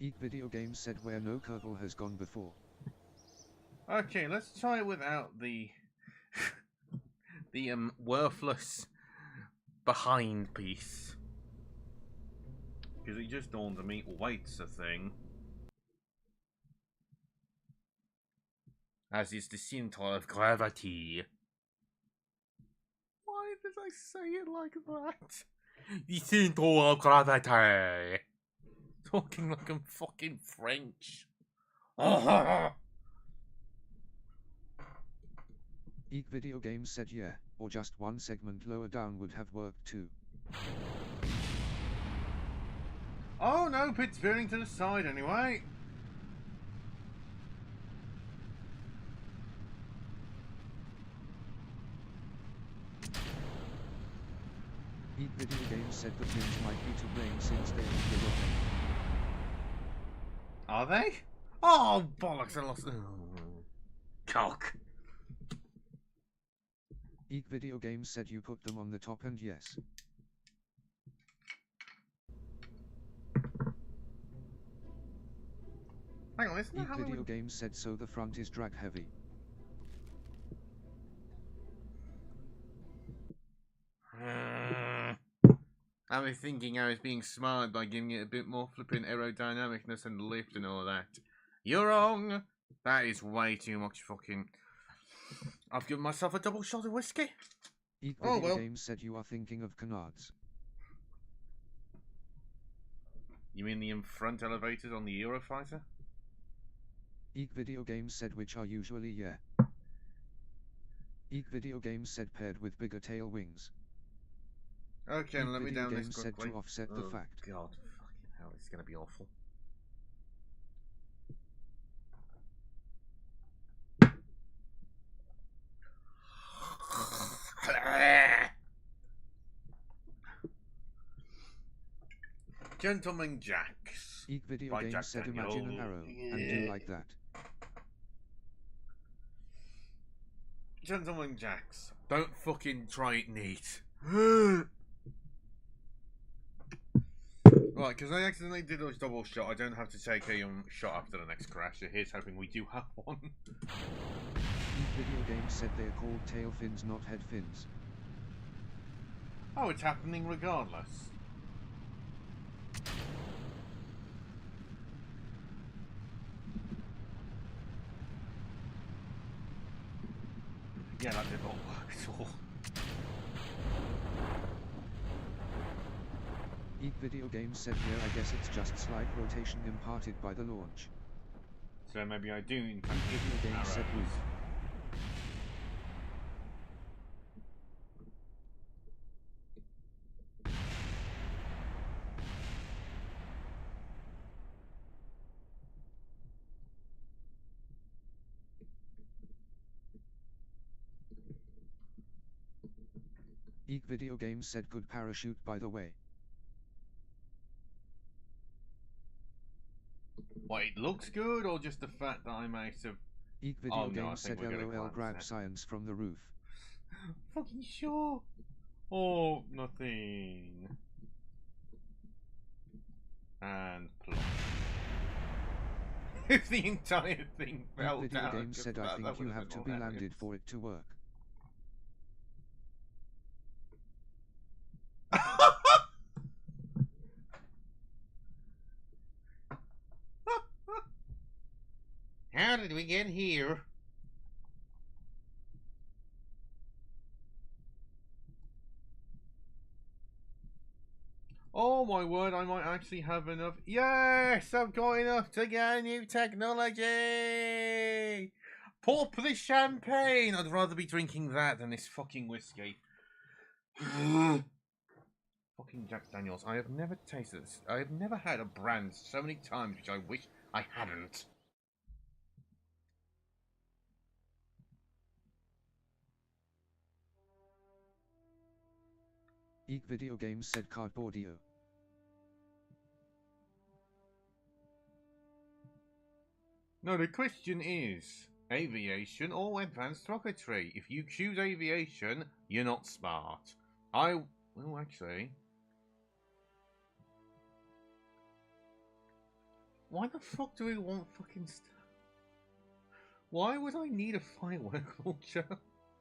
Eek Video Games said where no Kerbal has gone before. Okay, let's try it without the worthless behind piece. Because it just dawned on me, weight's a thing. As is the center of gravity. Why did I say it like that? The center of gravity. Talking like I'm fucking French. Eek Video Games said yeah, or just one segment lower down would have worked too. Oh no, it's veering to the side anyway. Eek Video Games said the fins might be to blame since they're on the rocket. Are they? Oh, bollocks, I lost. Cock. Eek Video Games said you put them on the top and yes. Hang on, isn't that Eek how Video Games said so the front is drag heavy. I was thinking I was being smart by giving it a bit more flipping aerodynamicness and lift and all that. You're wrong! That is way too much fucking... I've given myself a double shot of whiskey. Eek Oh, Video well. Games said you are thinking of canards. You mean the front elevators on the Eurofighter? Eek Video Games said which are usually yeah. Eek Video Games said paired with bigger tail wings. Okay, Eek let me Video down this Games said quickly. to offset the fact. God, fucking hell, it's gonna be awful. Gentleman Jacks. Eek Video By Games Jack said Daniel. imagine an arrow, and do like that. Gentleman Jacks. Don't fucking try it neat. Right, because I accidentally did a double shot, I don't have to take a shot after the next crash, so here's hoping we do have one. Eek Video Games said they're called tail fins not head fins. Oh, it's happening regardless. Yeah, that did not work at all. Eek Video Games said here I guess it's just slight rotation imparted by the launch. So maybe I do in fact Eek Video Games said arrows. woof. Eek Video Games said good parachute by the way. What, it looks good, or just the fact that I might have... Eek Video Oh, no, I Games think said we're gonna LOL glance grab it. science from the roof. Fucking sure. Oh, nothing. And plop. If the entire thing Eek fell Video down, Games said I think you have to be hilarious. landed for it to work. How did we get here? Oh my word, I might actually have enough. Yes, I've got enough to get a new technology. Pop the champagne. I'd rather be drinking that than this fucking whiskey. Fucking Jack Daniels. I have never tasted this. I have never had a brand so many times which I wish I hadn't. Eek Video Games said cardboardio. No, the question is aviation or advanced rocketry. If you choose aviation, you're not smart. Well, actually, why the fuck do we want fucking stuff? Why would I need a firework launcher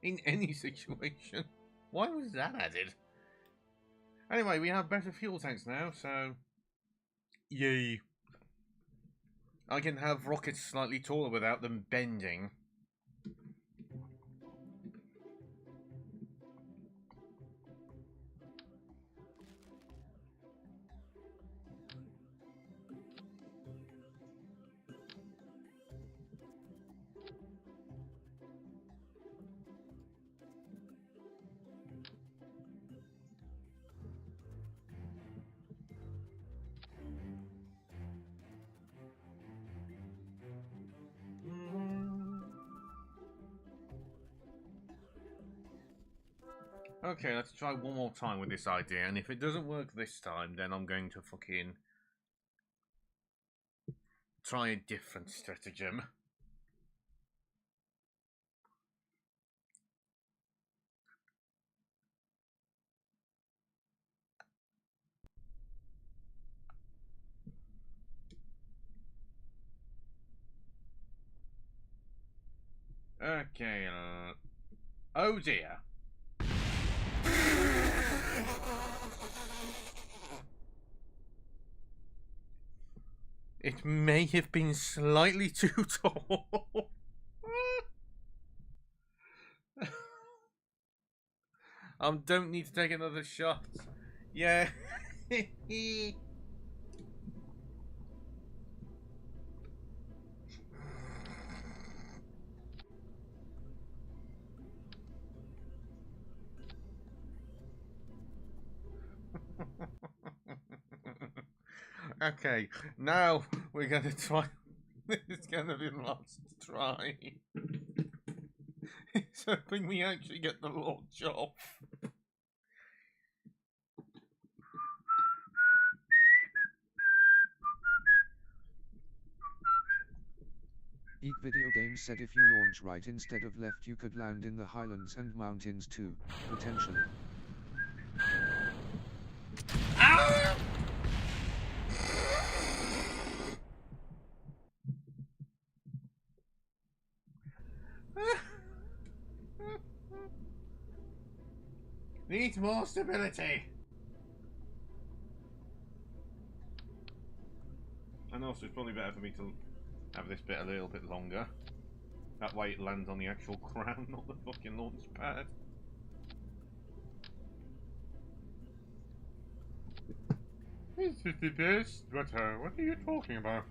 in any situation? Why was that added? Anyway, we have better fuel tanks now, so yay. I can have rockets slightly taller without them bending. Okay, let's try one more time with this idea, and if it doesn't work this time, then I'm going to fucking try a different stratagem. Okay, oh dear. It may have been slightly too tall. Don't need to take another shot. Yeah. Okay, now we're gonna try. This is gonna be the last try. It's hoping we actually get the launch off. Eek Video Games said if you launch right instead of left you could land in the highlands and mountains too, potentially. Ah! Needs more stability. And also, it's probably better for me to have this bit a little bit longer. That way it lands on the actual ground, not the fucking launch pad. This is the best. What are you talking about?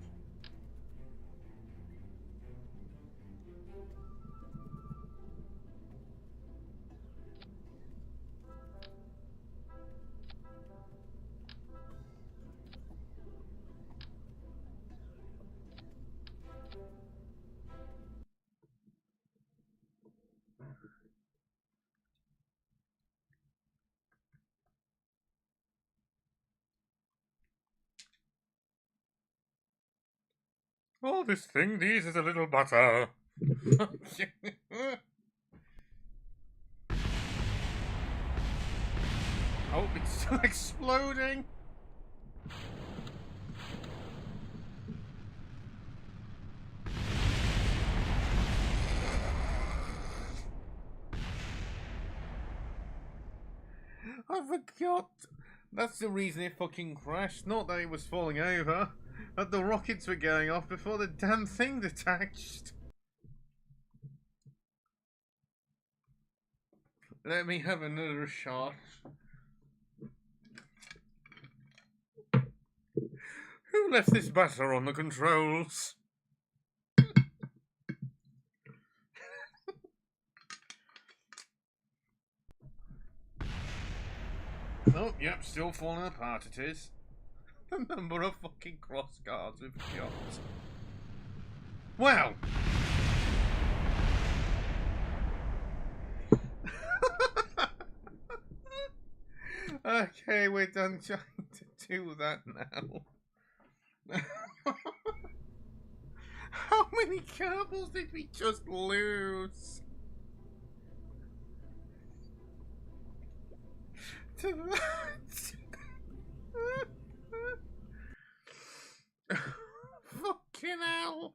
All this thing needs is a little butter. Oh, it's still exploding. I forgot. That's the reason it fucking crashed. Not that it was falling over. That the rockets were going off before the damn thing detached. Let me have another shot. Who left this butter on the controls? Oh, yep, still falling apart it is. The number of fucking cross guards we've got. Wow! Okay, we're done trying to do that now. How many cables did we just lose? To that? Fucking hell.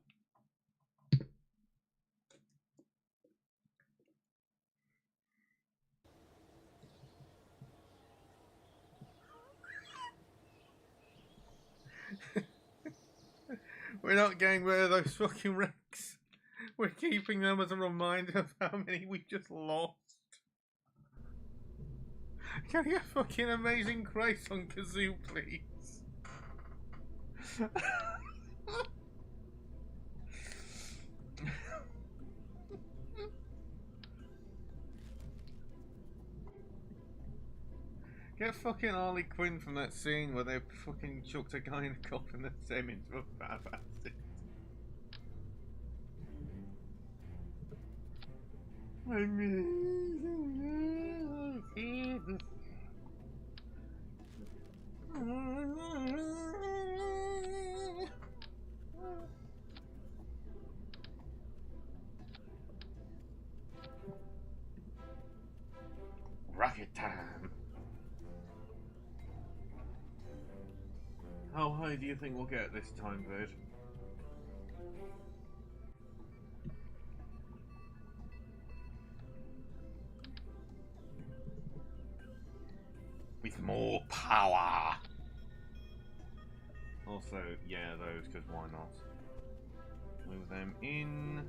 We're not getting rid of those fucking wrecks. We're keeping them as a reminder of how many we just lost. Can I get a fucking amazing Grace on Kazoo, please? Get fucking Harley Quinn from that scene where they fucking chucked a guy in a coffin and sent him into a bad acid. Rocket time. How high do you think we'll get this time, Bird? With more power. Also, yeah, those, because why not? Move them in.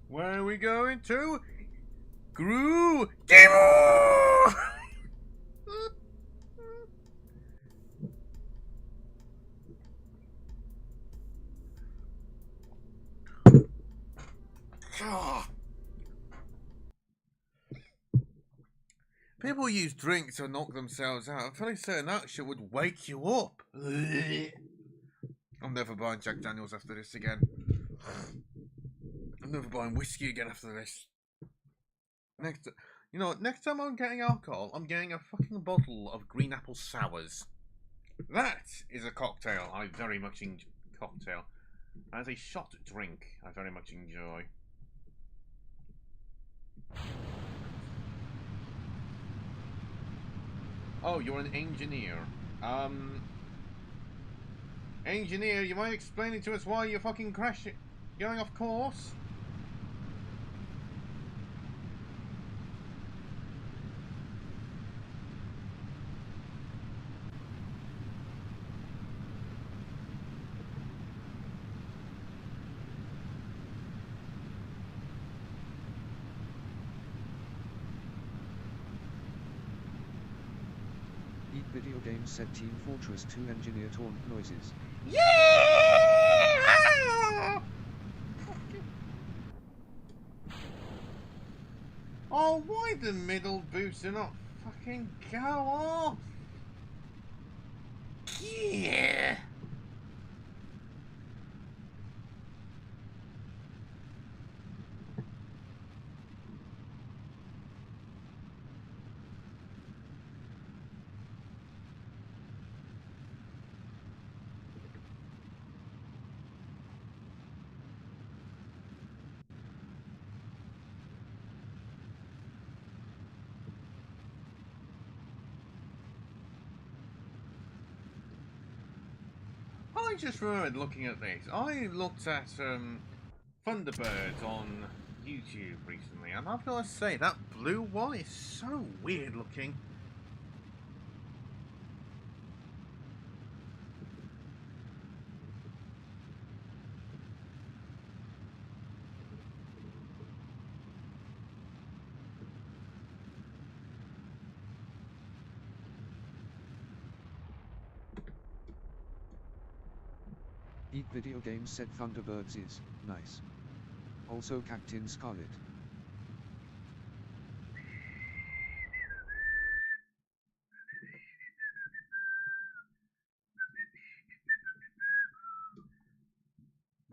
Where are we going to? Gru Demo! People use drinks to knock themselves out. I'm fairly certain that shit would wake you up. I'm never buying Jack Daniels after this again. I'm never buying whiskey again after this. Next time I'm getting alcohol, I'm getting a fucking bottle of green apple sours. That is a cocktail I very much enjoy. Cocktail. As a shot drink, I very much enjoy. Oh, you're an engineer. Engineer, you mind explaining to us why you're fucking crashing, going off course? Eat video game said Team Fortress 2 engineer taunt noises. Yeah! Oh, why the middle boots do not fucking go off? Yeah! I just remembered looking at this. I looked at Thunderbirds on YouTube recently, and I've got to say that blue one is so weird looking. Eat Video Games said Thunderbirds is nice. Also Captain Scarlet.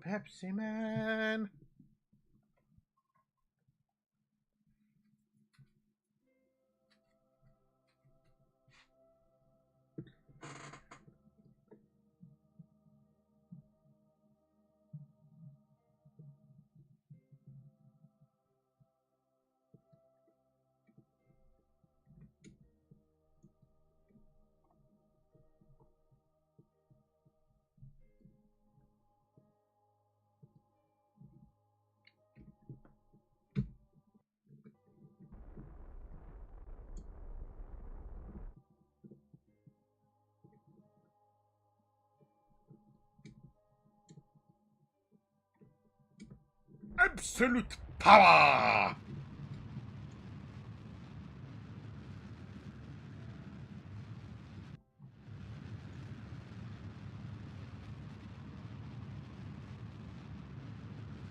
Pepsi Man. Absolute power!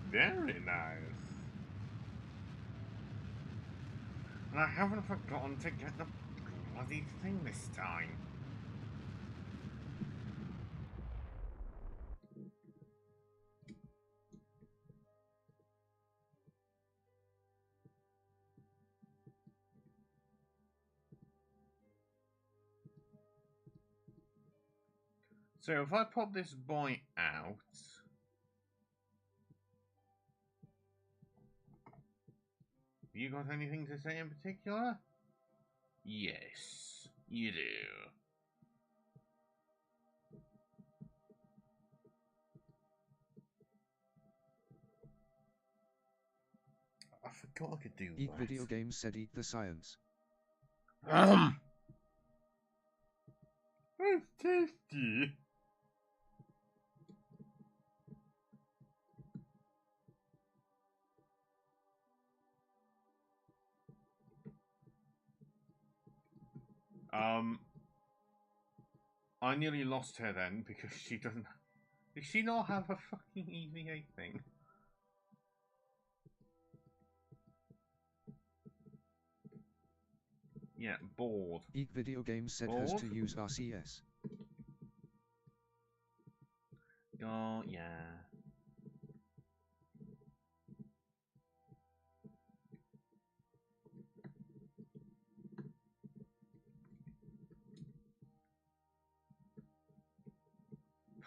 Very nice. And I haven't forgotten to get the bloody thing this time. So if I pop this boy out... Have you got anything to say in particular? Yes, you do. I forgot I could do Eat that. Video Games said eat the science. That's tasty. I nearly lost her then because she doesn't. Does she not have a fucking EVA thing? Yeah, bored. Eat Video Games said has to use RCS. Oh, yeah.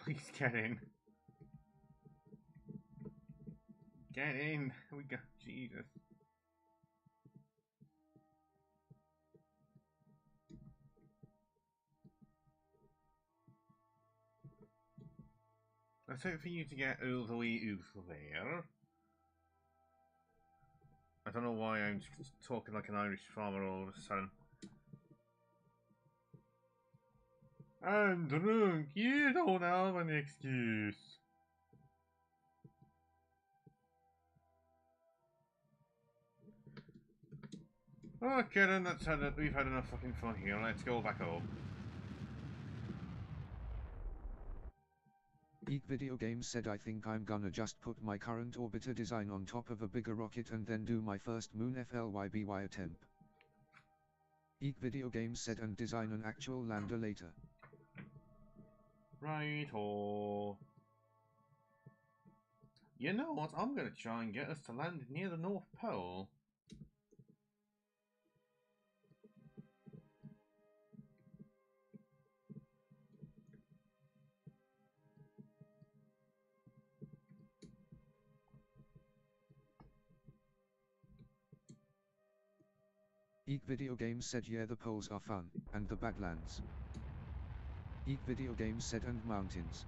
Please get in. Get in. Here we go. Jesus. Let's hope for you to get all the way over there. I don't know why I'm just talking like an Irish farmer all of a sudden. I'm drunk. You don't have an excuse. Okay then, that's had it. We've had enough fucking fun here. Let's go back home. Eat Video Games said I think I'm gonna just put my current orbiter design on top of a bigger rocket and then do my first moon FLYBY attempt. Eat Video Games said and design an actual lander later. Right-o. You know what? I'm gonna try and get us to land near the North Pole. Eat Video Games said yeah the poles are fun, and the Badlands. Eat Video Games said and mountains.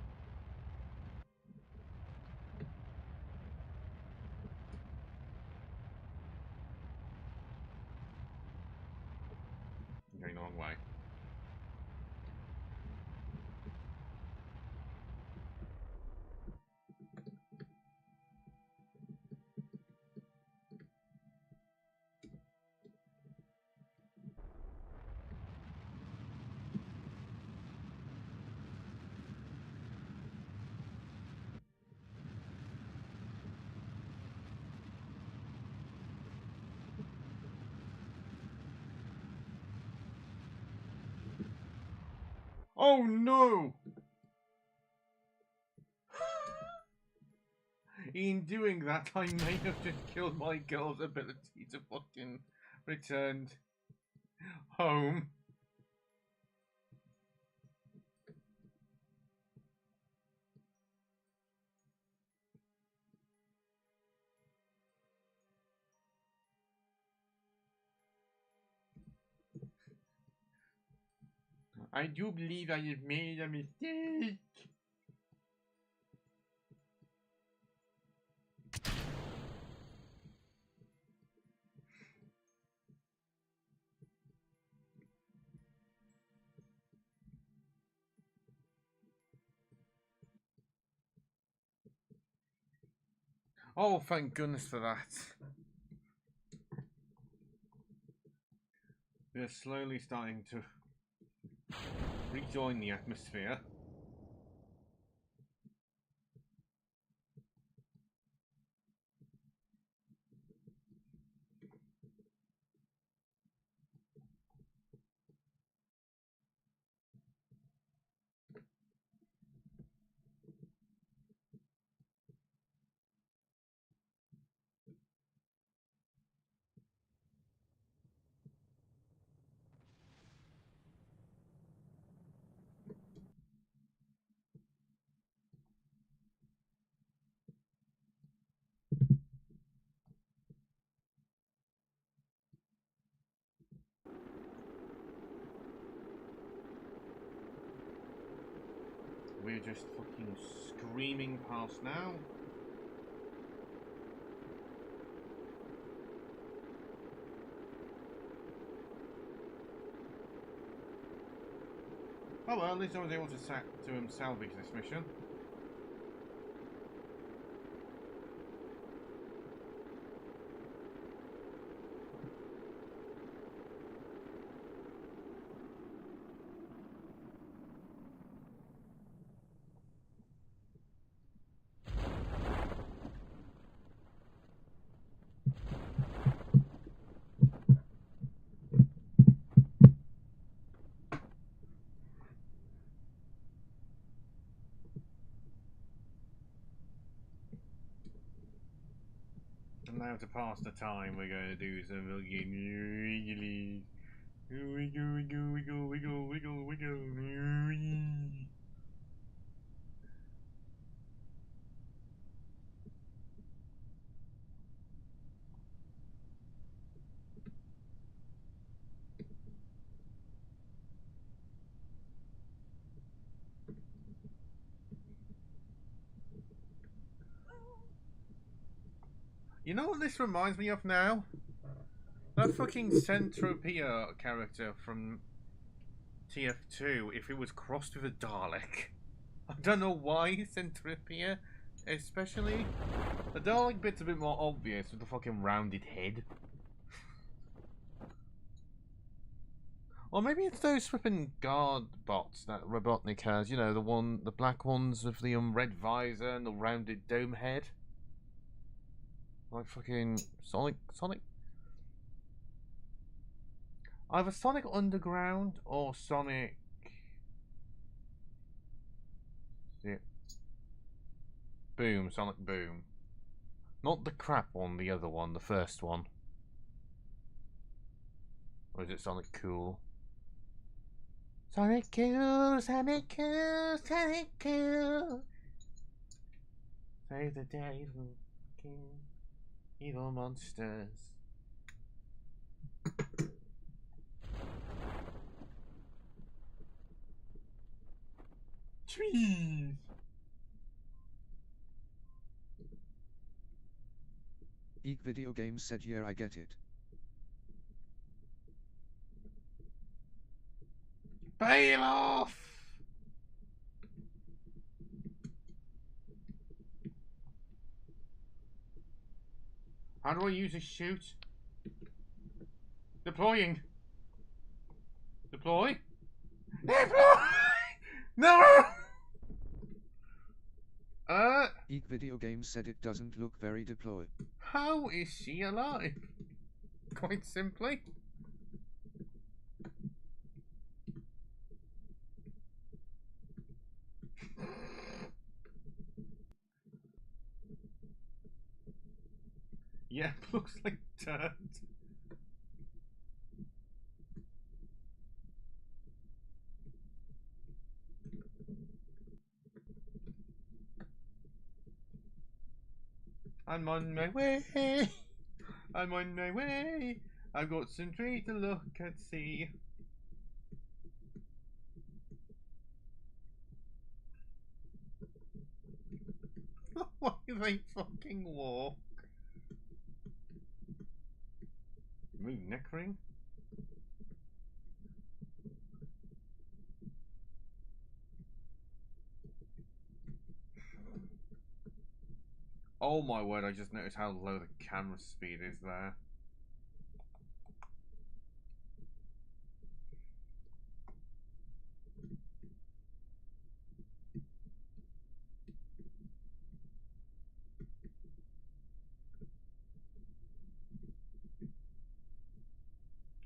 Oh no! In doing that, I may have just killed my girl's ability to fucking return home. I do believe I have made a mistake. Oh, thank goodness for that. They're slowly starting to rejoin the atmosphere. We're just fucking screaming past now. Oh well, at least I was able to salvage this mission. And now to pass the time, we're going to do some fucking wiggly. Wiggle, wiggle, wiggle, wiggle, wiggle, wiggle. You know what this reminds me of now? That fucking Centropia character from TF2, if it was crossed with a Dalek. I don't know why Centropia, especially. The Dalek bit's a bit more obvious with the fucking rounded head. Or maybe it's those flipping guard bots that Robotnik has, you know, the black ones with the red visor and the rounded dome head. Like fucking Sonic. Either Sonic Underground or Sonic. Yeah. Boom, Sonic Boom. Not the crap one, the other one, the first one. Or is it Sonic Cool? Sonic Cool, Sonic Cool, Sonic Cool. Save the day from fucking evil monsters. Trees. Eek Video Games said, yeah, I get it. Bail off! How do I use a shoot? Deploying. Deploy? Deploy! No! Eek Video Games said it doesn't look very deploy. How is she alive? Quite simply. Yeah, looks like dirt. I'm on my way. I'm on my way. I've got some trees to look and see. Why do they fucking walk? Remove neck ring? Oh my word, I just noticed how low the camera speed is there.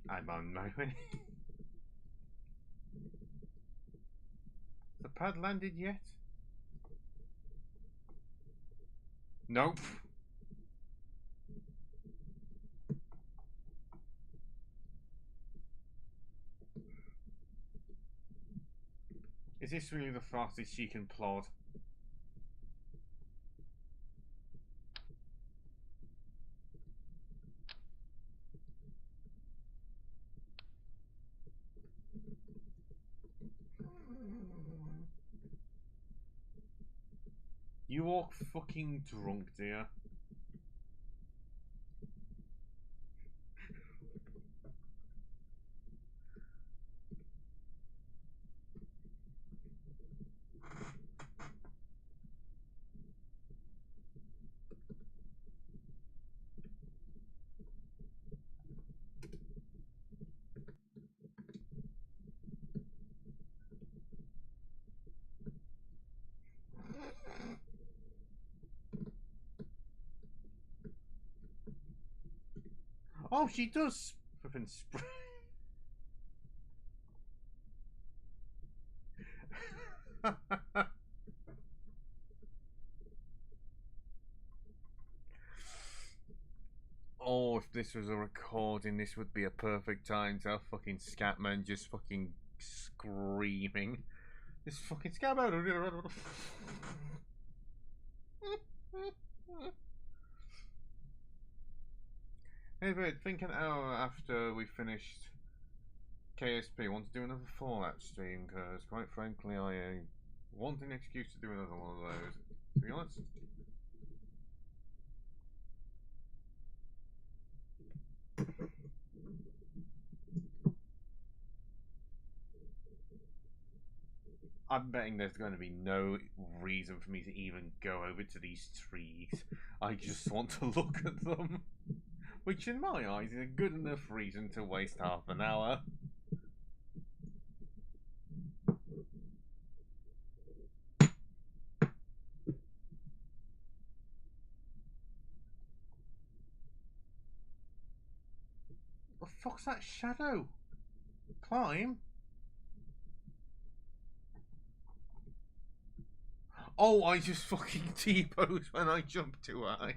I'm on my way. The pad landed yet? Nope. Is this really the fastest she can plod? You walk fucking drunk, dear. Oh, she does flipping spray. Oh, if this was a recording, this would be a perfect time to have fucking Scatman just fucking screaming. This fucking Scatman. Hey, but think an hour after we finished KSP, want to do another Fallout stream, because quite frankly, I want an excuse to do another one of those, to be honest. I'm betting there's going to be no reason for me to even go over to these trees. I just want to look at them. Which in my eyes is a good enough reason to waste half an hour. What the fuck's that shadow? Climb? Oh, I just fucking T-posed when I jumped too high.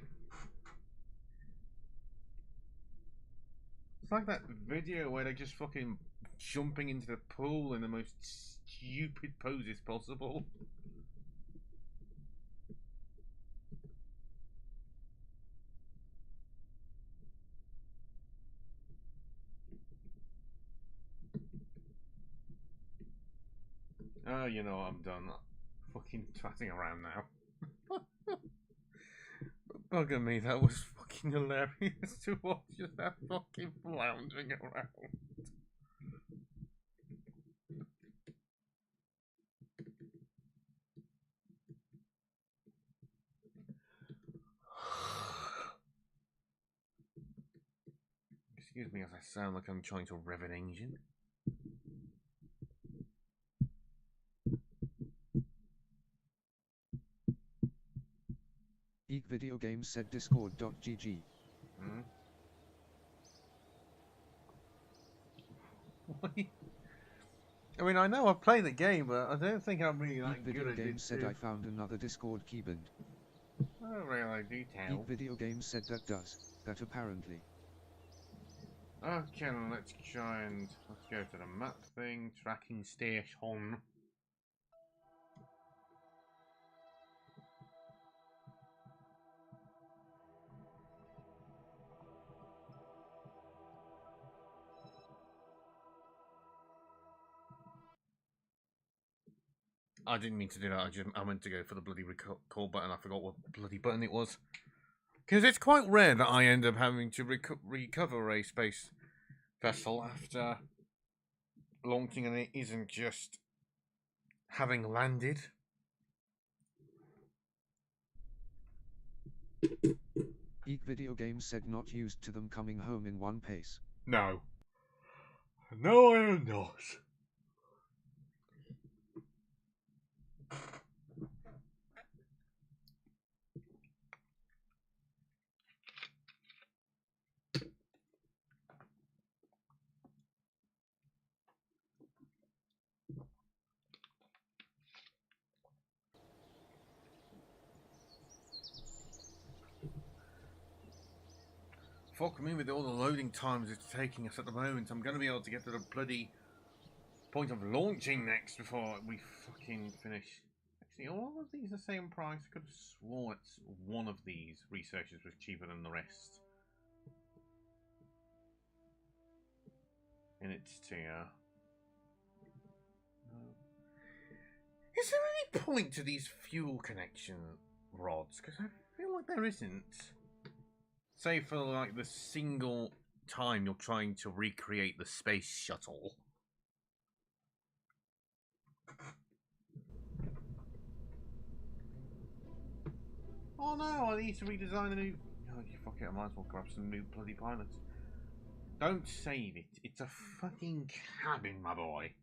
It's like that video where they're just fucking jumping into the pool in the most stupid poses possible. Oh, you know, I'm done. Fucking twatting around now. Bugger me, that was fucking hilarious to watch just that fucking floundering around. Excuse me as I sound like I'm trying to rev an engine. Eek Video Games said discord.gg. Hmm? Why? I mean, I know I play the game, but I don't think I'm really Eek that good Video at Games it. said I found another Discord keybind. Oh, really? Do tell. Geek Video Games said that apparently. Okay, then let's go to the map thing, tracking station. I didn't mean to do that. I meant to go for the bloody recall button. I forgot what bloody button it was. Because it's quite rare that I end up having to recover a space vessel after launching, and it isn't just having landed. Geek Video Games said not used to them coming home in one pace. No. No, I am not. Fuck me, with all the loading times it's taking us at the moment, I'm going to be able to get to the bloody point of launching next before we fucking finish. Actually, are all of these the same price? I could have sworn it's one of these researchers was cheaper than the rest. In its tier. Is there any point to these fuel connection rods? Because I feel like there isn't. Say for like the single time you're trying to recreate the space shuttle. Oh no, I need to redesign a new... Oh, fuck it, I might as well grab some new bloody pilots. Don't save it. It's a fucking cabin, my boy.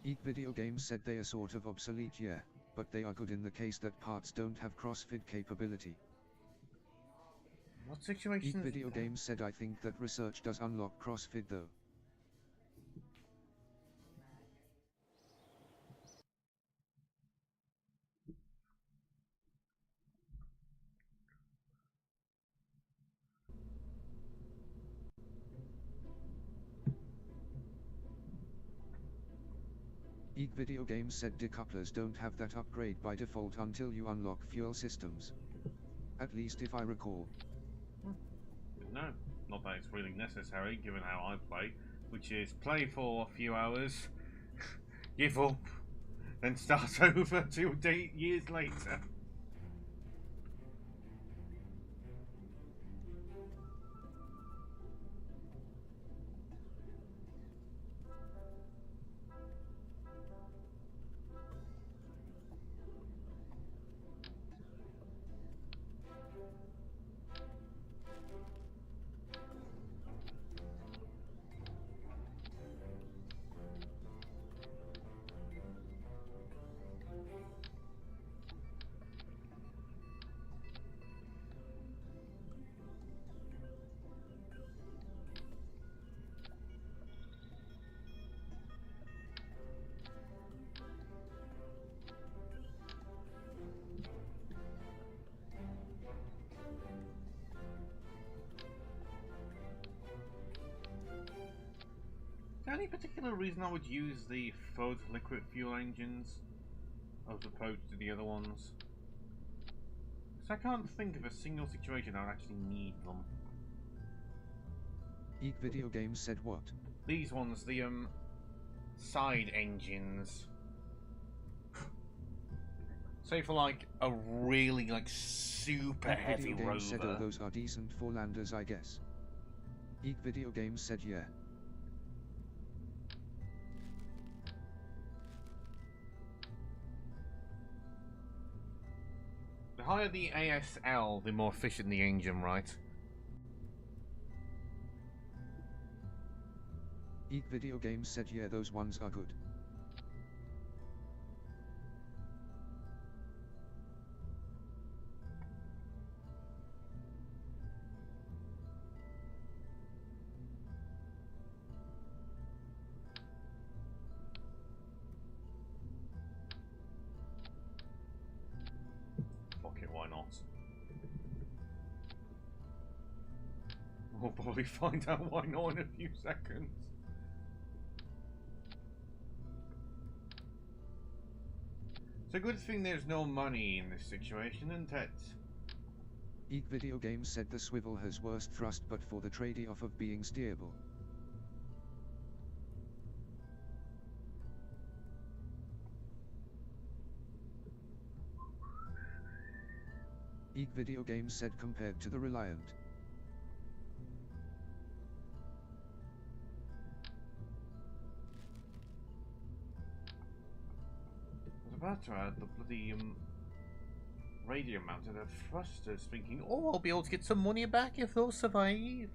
Geek Video Games said they are sort of obsolete, yeah, but they are good in the case that parts don't have crossfit capability. What situation? Geek Video Games said I think that research does unlock crossfit though. Geek Video Games said decouplers don't have that upgrade by default until you unlock fuel systems. At least if I recall. No, not that it's really necessary given how I play, which is play for a few hours, give up, then start over 2 years later. Is there any particular reason I would use the FUD liquid fuel engines as opposed to the other ones? Because I can't think of a single situation I would actually need them. Geek Video Games said what? These ones, the side engines. Say for like a really like super Geek heavy Video Games said oh rover. those are decent for landers I guess. Geek Video Games said yeah. The higher the ASL, the more efficient the engine, right? Geek Video Games said yeah those ones are good. We'll probably find out why not in a few seconds. It's a good thing there's no money in this situation, isn't it? Eek Video Games said the swivel has worst thrust but for the trade-off of being steerable. Eek Video Games said compared to the Reliant. I was about to add the bloody radio mounted thrusters, thinking, oh, I'll be able to get some money back if they'll survive.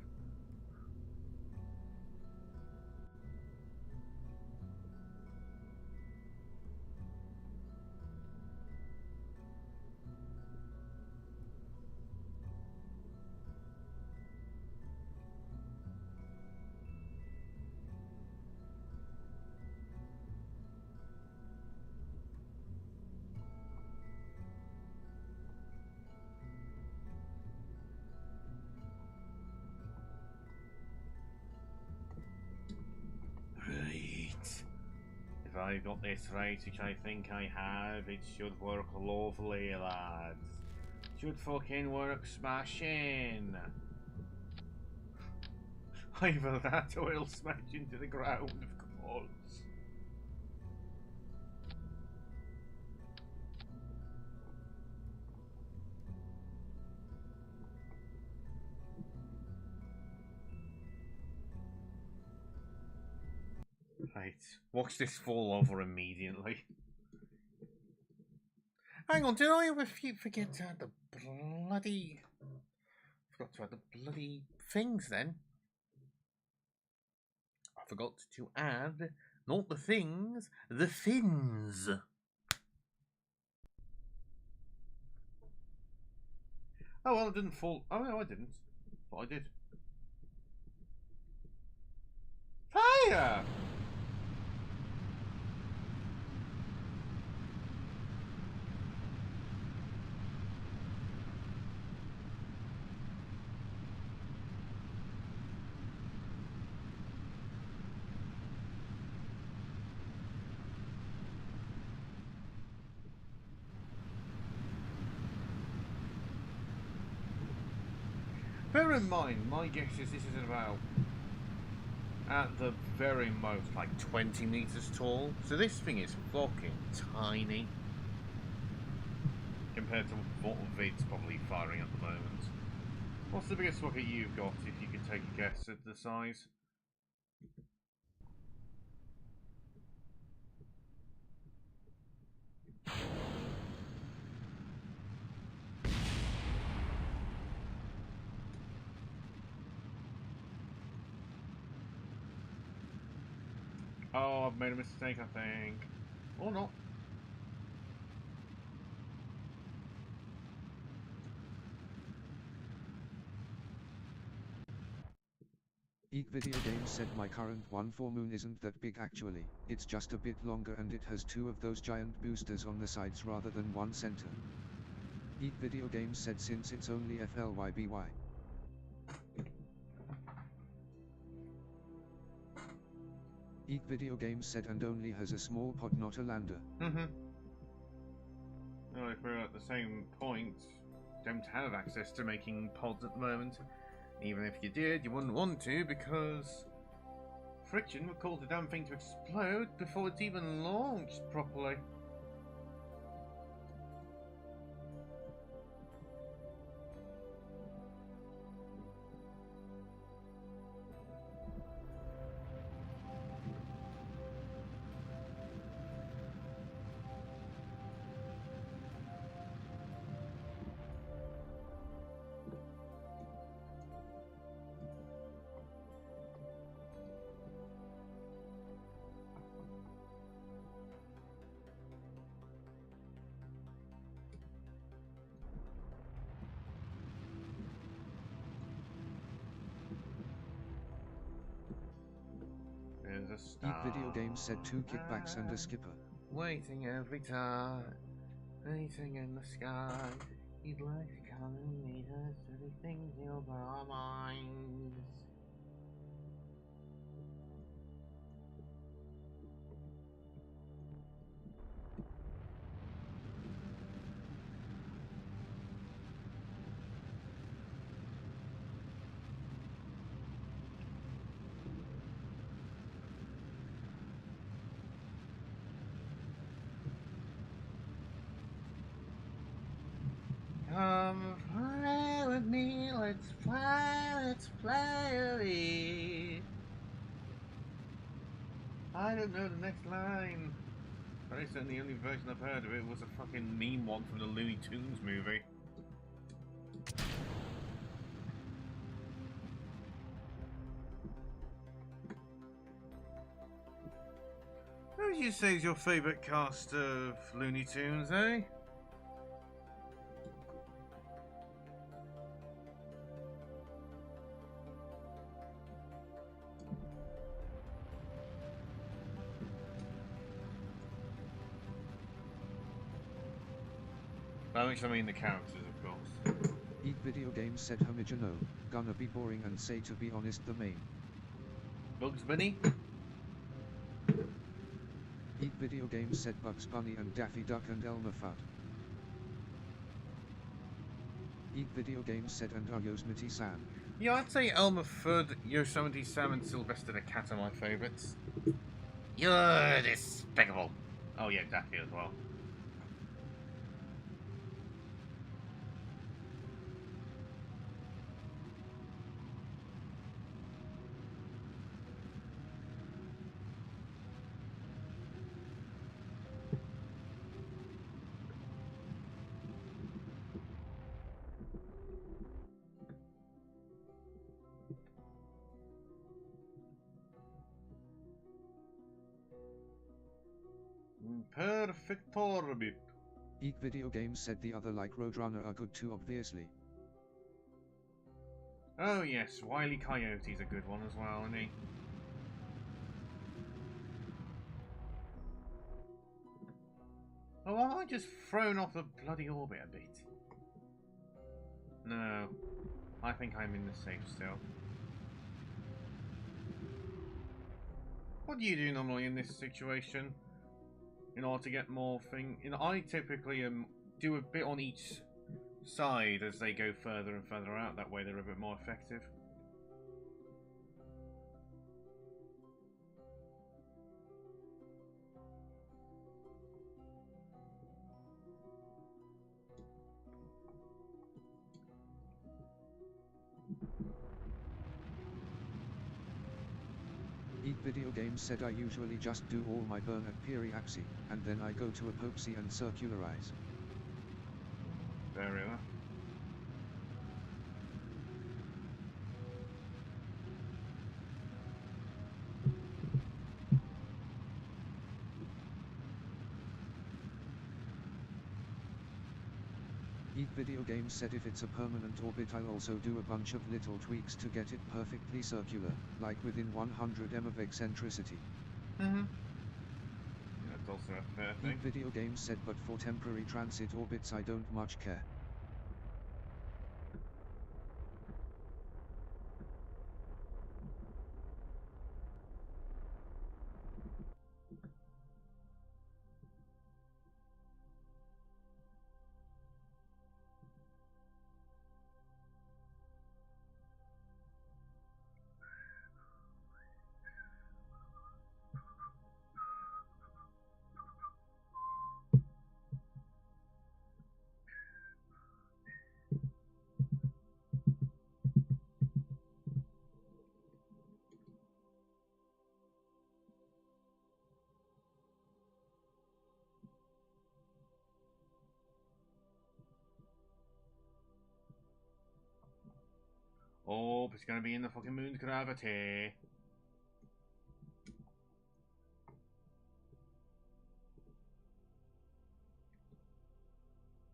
If I got this right, which I think I have, it should work lovely, lads. Should fucking work smashing. Either that or it'll smash into the ground, of course. Right, watch this fall over immediately. Hang on, did I forget to add the bloody... Forgot to add the bloody things then. I forgot to add, not the things, the fins. Oh, well, it didn't fall. Oh, no, I didn't. But I did. Fire! Bear in mind, my guess is this is about, at the very most, like 20 meters tall. So this thing is fucking tiny compared to what Vid's probably firing at the moment. What's the biggest rocket you've got, if you could take a guess at the size? Oh, I've made a mistake, I think. Or not. Eek Video Games said my current 1-4 Moon isn't that big actually, it's just a bit longer and it has 2 of those giant boosters on the sides rather than one center. Eek Video Games said since it's only FLYBY. Eek Video Games said and only has a small pod, not a lander. Mm-hmm. Well, if we're at the same point, don't have access to making pods at the moment. Even if you did, you wouldn't want to because friction would cause the damn thing to explode before it's even launched properly. Eek Video Games said 2 kickbacks and a skipper. Waiting every time, waiting in the sky, he'd like to Telling me the silly things over our minds. Come fly with me, let's fly away. I don't know the next line. Very certainly the only version I've heard of it was a fucking meme one from the Looney Tunes movie. Who would you say is your favourite cast of Looney Tunes, eh? By which I mean the characters, of course. Eat Video Games said Homogeno, gonna be boring and say to be honest the main. Bugs Bunny? Eat Video Games said Bugs Bunny and Daffy Duck and Elmer Fudd. Eat Video Games said and Yosemite Sam. Yeah, I'd say Elmer Fudd, Yosemite Sam, and Sylvester the Cat are my favourites. You're despicable. Oh yeah, Daffy as well. Perfect orbit. Eat Video Games said the other like Roadrunner are good too obviously. Oh yes, Wile E. Coyote's a good one as well, isn't he? Oh, have I just thrown off the bloody orbit a bit? No, I think I'm in the safe still. What do you do normally in this situation? In order to get more thing, I typically do a bit on each side as they go further and further out. That way, they're a bit more effective. Eat Video Games said I usually just do all my burn at Periaxi, and then I go to Epoxy and circularize. Fair enough. Eat Video Games said if it's a permanent orbit I'll also do a bunch of little tweaks to get it perfectly circular, like within 100 m of eccentricity. Mm-hmm. That's also a fair Eat thing. Video Games said but for temporary transit orbits I don't much care. Oh, it's gonna be in the fucking moon's gravity.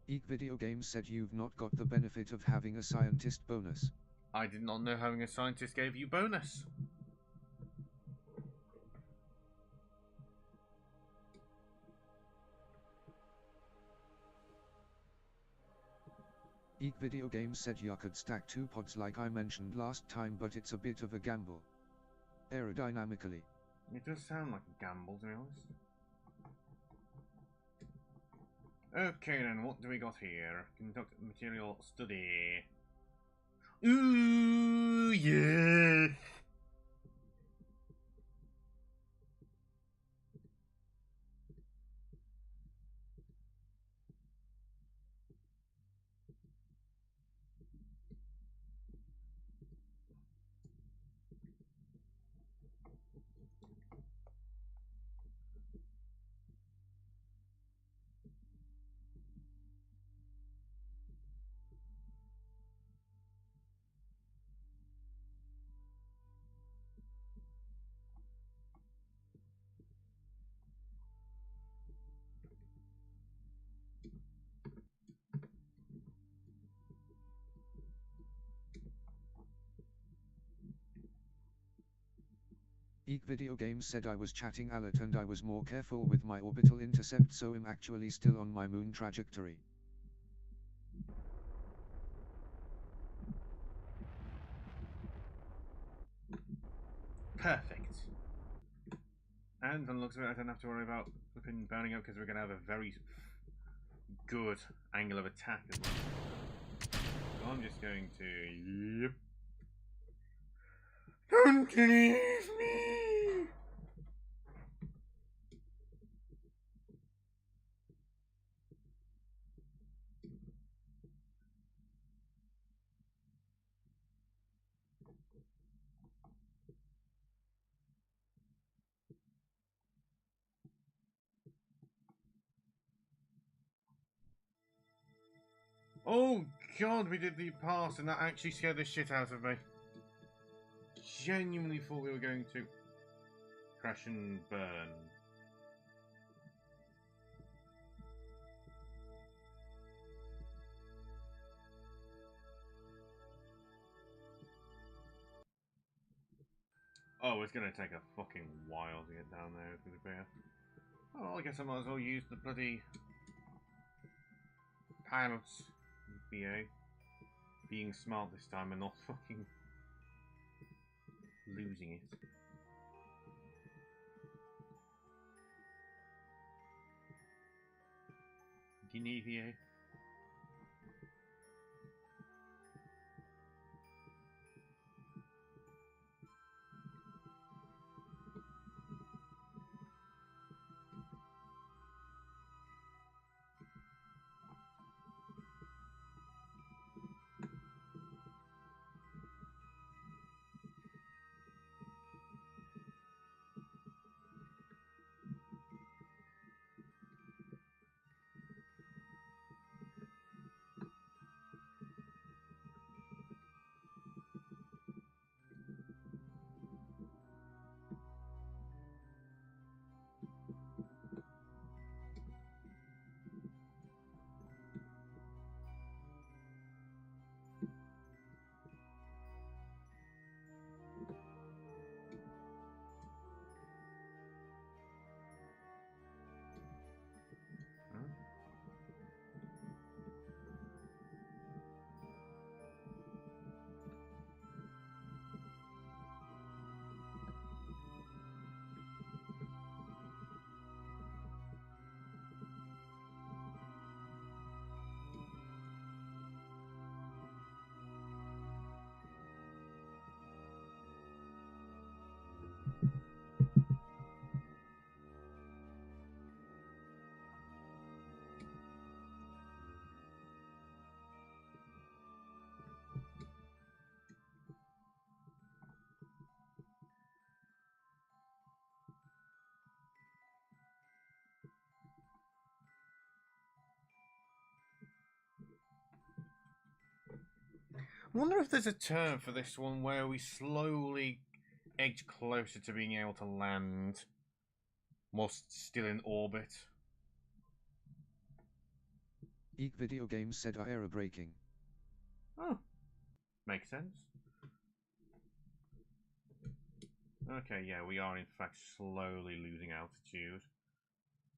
Eat Video Games said you've not got the benefit of having a scientist bonus. I did not know having a scientist gave you bonus. Eek Video Games said you could stack 2 pods like I mentioned last time, but it's a bit of a gamble. Aerodynamically. It does sound like a gamble, to be honest. Okay then, what do we got here? Conduct material study. Ooh, yeah! Eek Video Games said I was chatting a lot and I was more careful with my orbital intercept, so I'm actually still on my moon trajectory. Perfect. And on the looks of it, I don't have to worry about flipping burning up because we're going to have a very good angle of attack as well. So I'm just going to... Yep. Don't leave me! Oh god, we did the pass and that actually scared the shit out of me. Genuinely thought we were going to crash and burn. Oh, it's gonna take a fucking while to get down there, to be fair. Oh, I guess I might as well use the bloody pilots BA. Being smart this time and not fucking losing it. Guinea VA. I wonder if there's a term for this one where we slowly edge closer to being able to land whilst still in orbit. Eek Video Games said aerobraking. Oh, makes sense. Okay, yeah, we are in fact slowly losing altitude,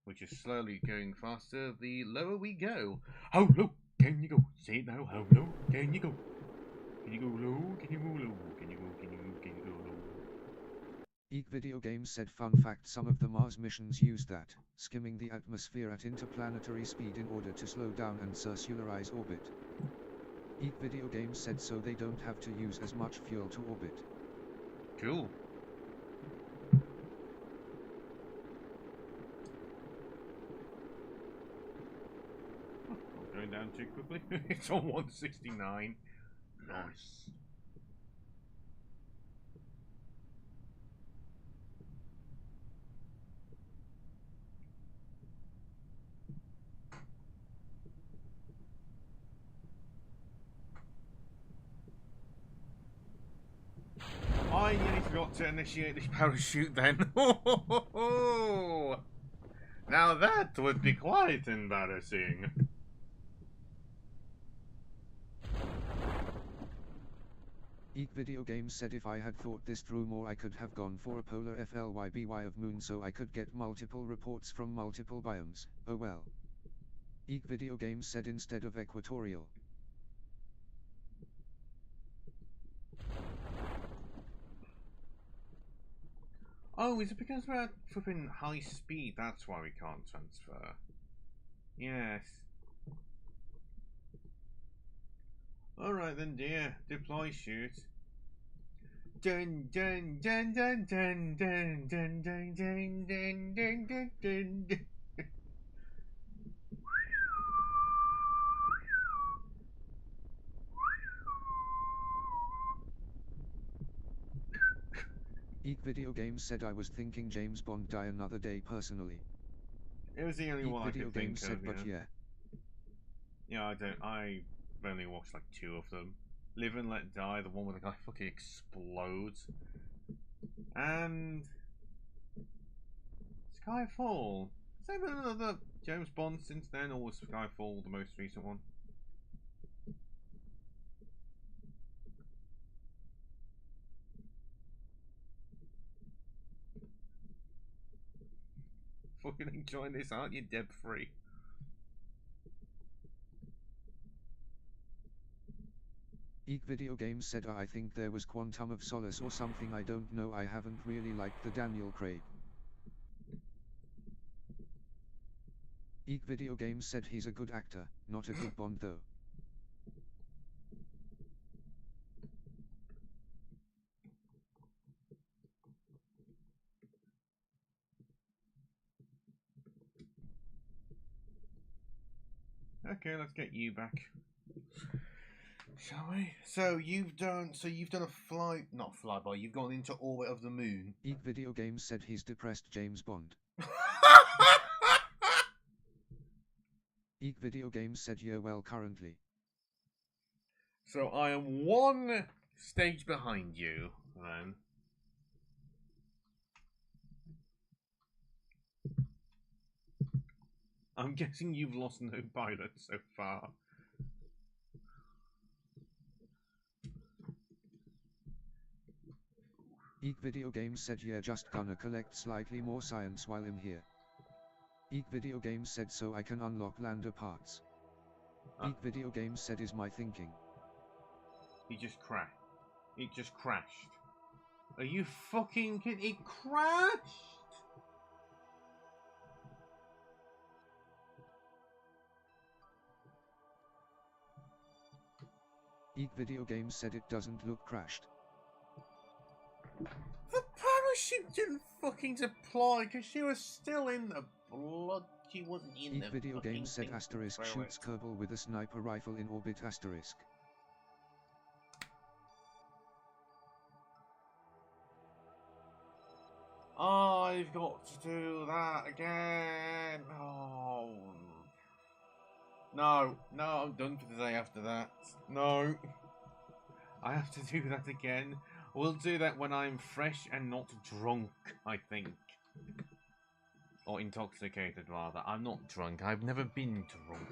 which is slowly going faster the lower we go. Oh, no! Can you go? Say it now. How low? Can you go? Can you go low? Can you go low? Can you go? Can you go? Can you go low? Eek Video Games said fun fact, some of the Mars missions use that, skimming the atmosphere at interplanetary speed in order to slow down and circularize orbit. Eek Video Games said so they don't have to use as much fuel to orbit. Cool. Going down too quickly. It's on 169. Nice. I nearly forgot to initiate this parachute then. Now that would be quite embarrassing. Eek Video Games said if I had thought this through more I could have gone for a polar FLYBY of moon so I could get multiple reports from multiple biomes, oh well. Eek Video Games said instead of equatorial. Oh, is it because we're at flipping high speed? That's why we can't transfer. Yes. Alright then, dear. Deploy shoot. Dun dun dun dun dun dun dun dun dun dun dun dun dun dun. Eek Video Games said I was thinking James Bond Die Another Day personally. It was the only Eek one I Video could think Games said of, but yeah. Yeah, I've only watched like 2 of them. Live and Let Die, the one where the guy fucking explodes. And Skyfall. Has there been another James Bond since then, or was Skyfall the most recent one? Fucking enjoying this, aren't you, Deb Free? Eek Video Games said I think there was Quantum of Solace or something, I don't know, I haven't really liked the Daniel Craig. Eek Video Games said he's a good actor, not a good Bond though. Okay, let's get you back. Shall we? So you've done a not flyby, you've gone into orbit of the moon. Eek Video Games said he's depressed James Bond. Eek Video Games said yeah well currently. So I am 1 stage behind you, then. I'm guessing you've lost no pilots so far. Eek Video Games said yeah just gonna collect slightly more science while I'm here. Eek Video Games said so I can unlock lander parts. Eek Video Games said is my thinking. It just crashed. It just crashed. Are you fucking kidding? It crashed! Eek Video Games said it doesn't look crashed. The parachute didn't fucking deploy because she was still in the blood. She wasn't in Eek the Video fucking Games said thing. asterisk shoots Kerbal with a sniper rifle in orbit asterisk. I've got to do that again. Oh. No, I'm done for the day after that. No. I have to do that again. We'll do that when I'm fresh and not drunk, I think. Or intoxicated, rather. I'm not drunk. I've never been drunk.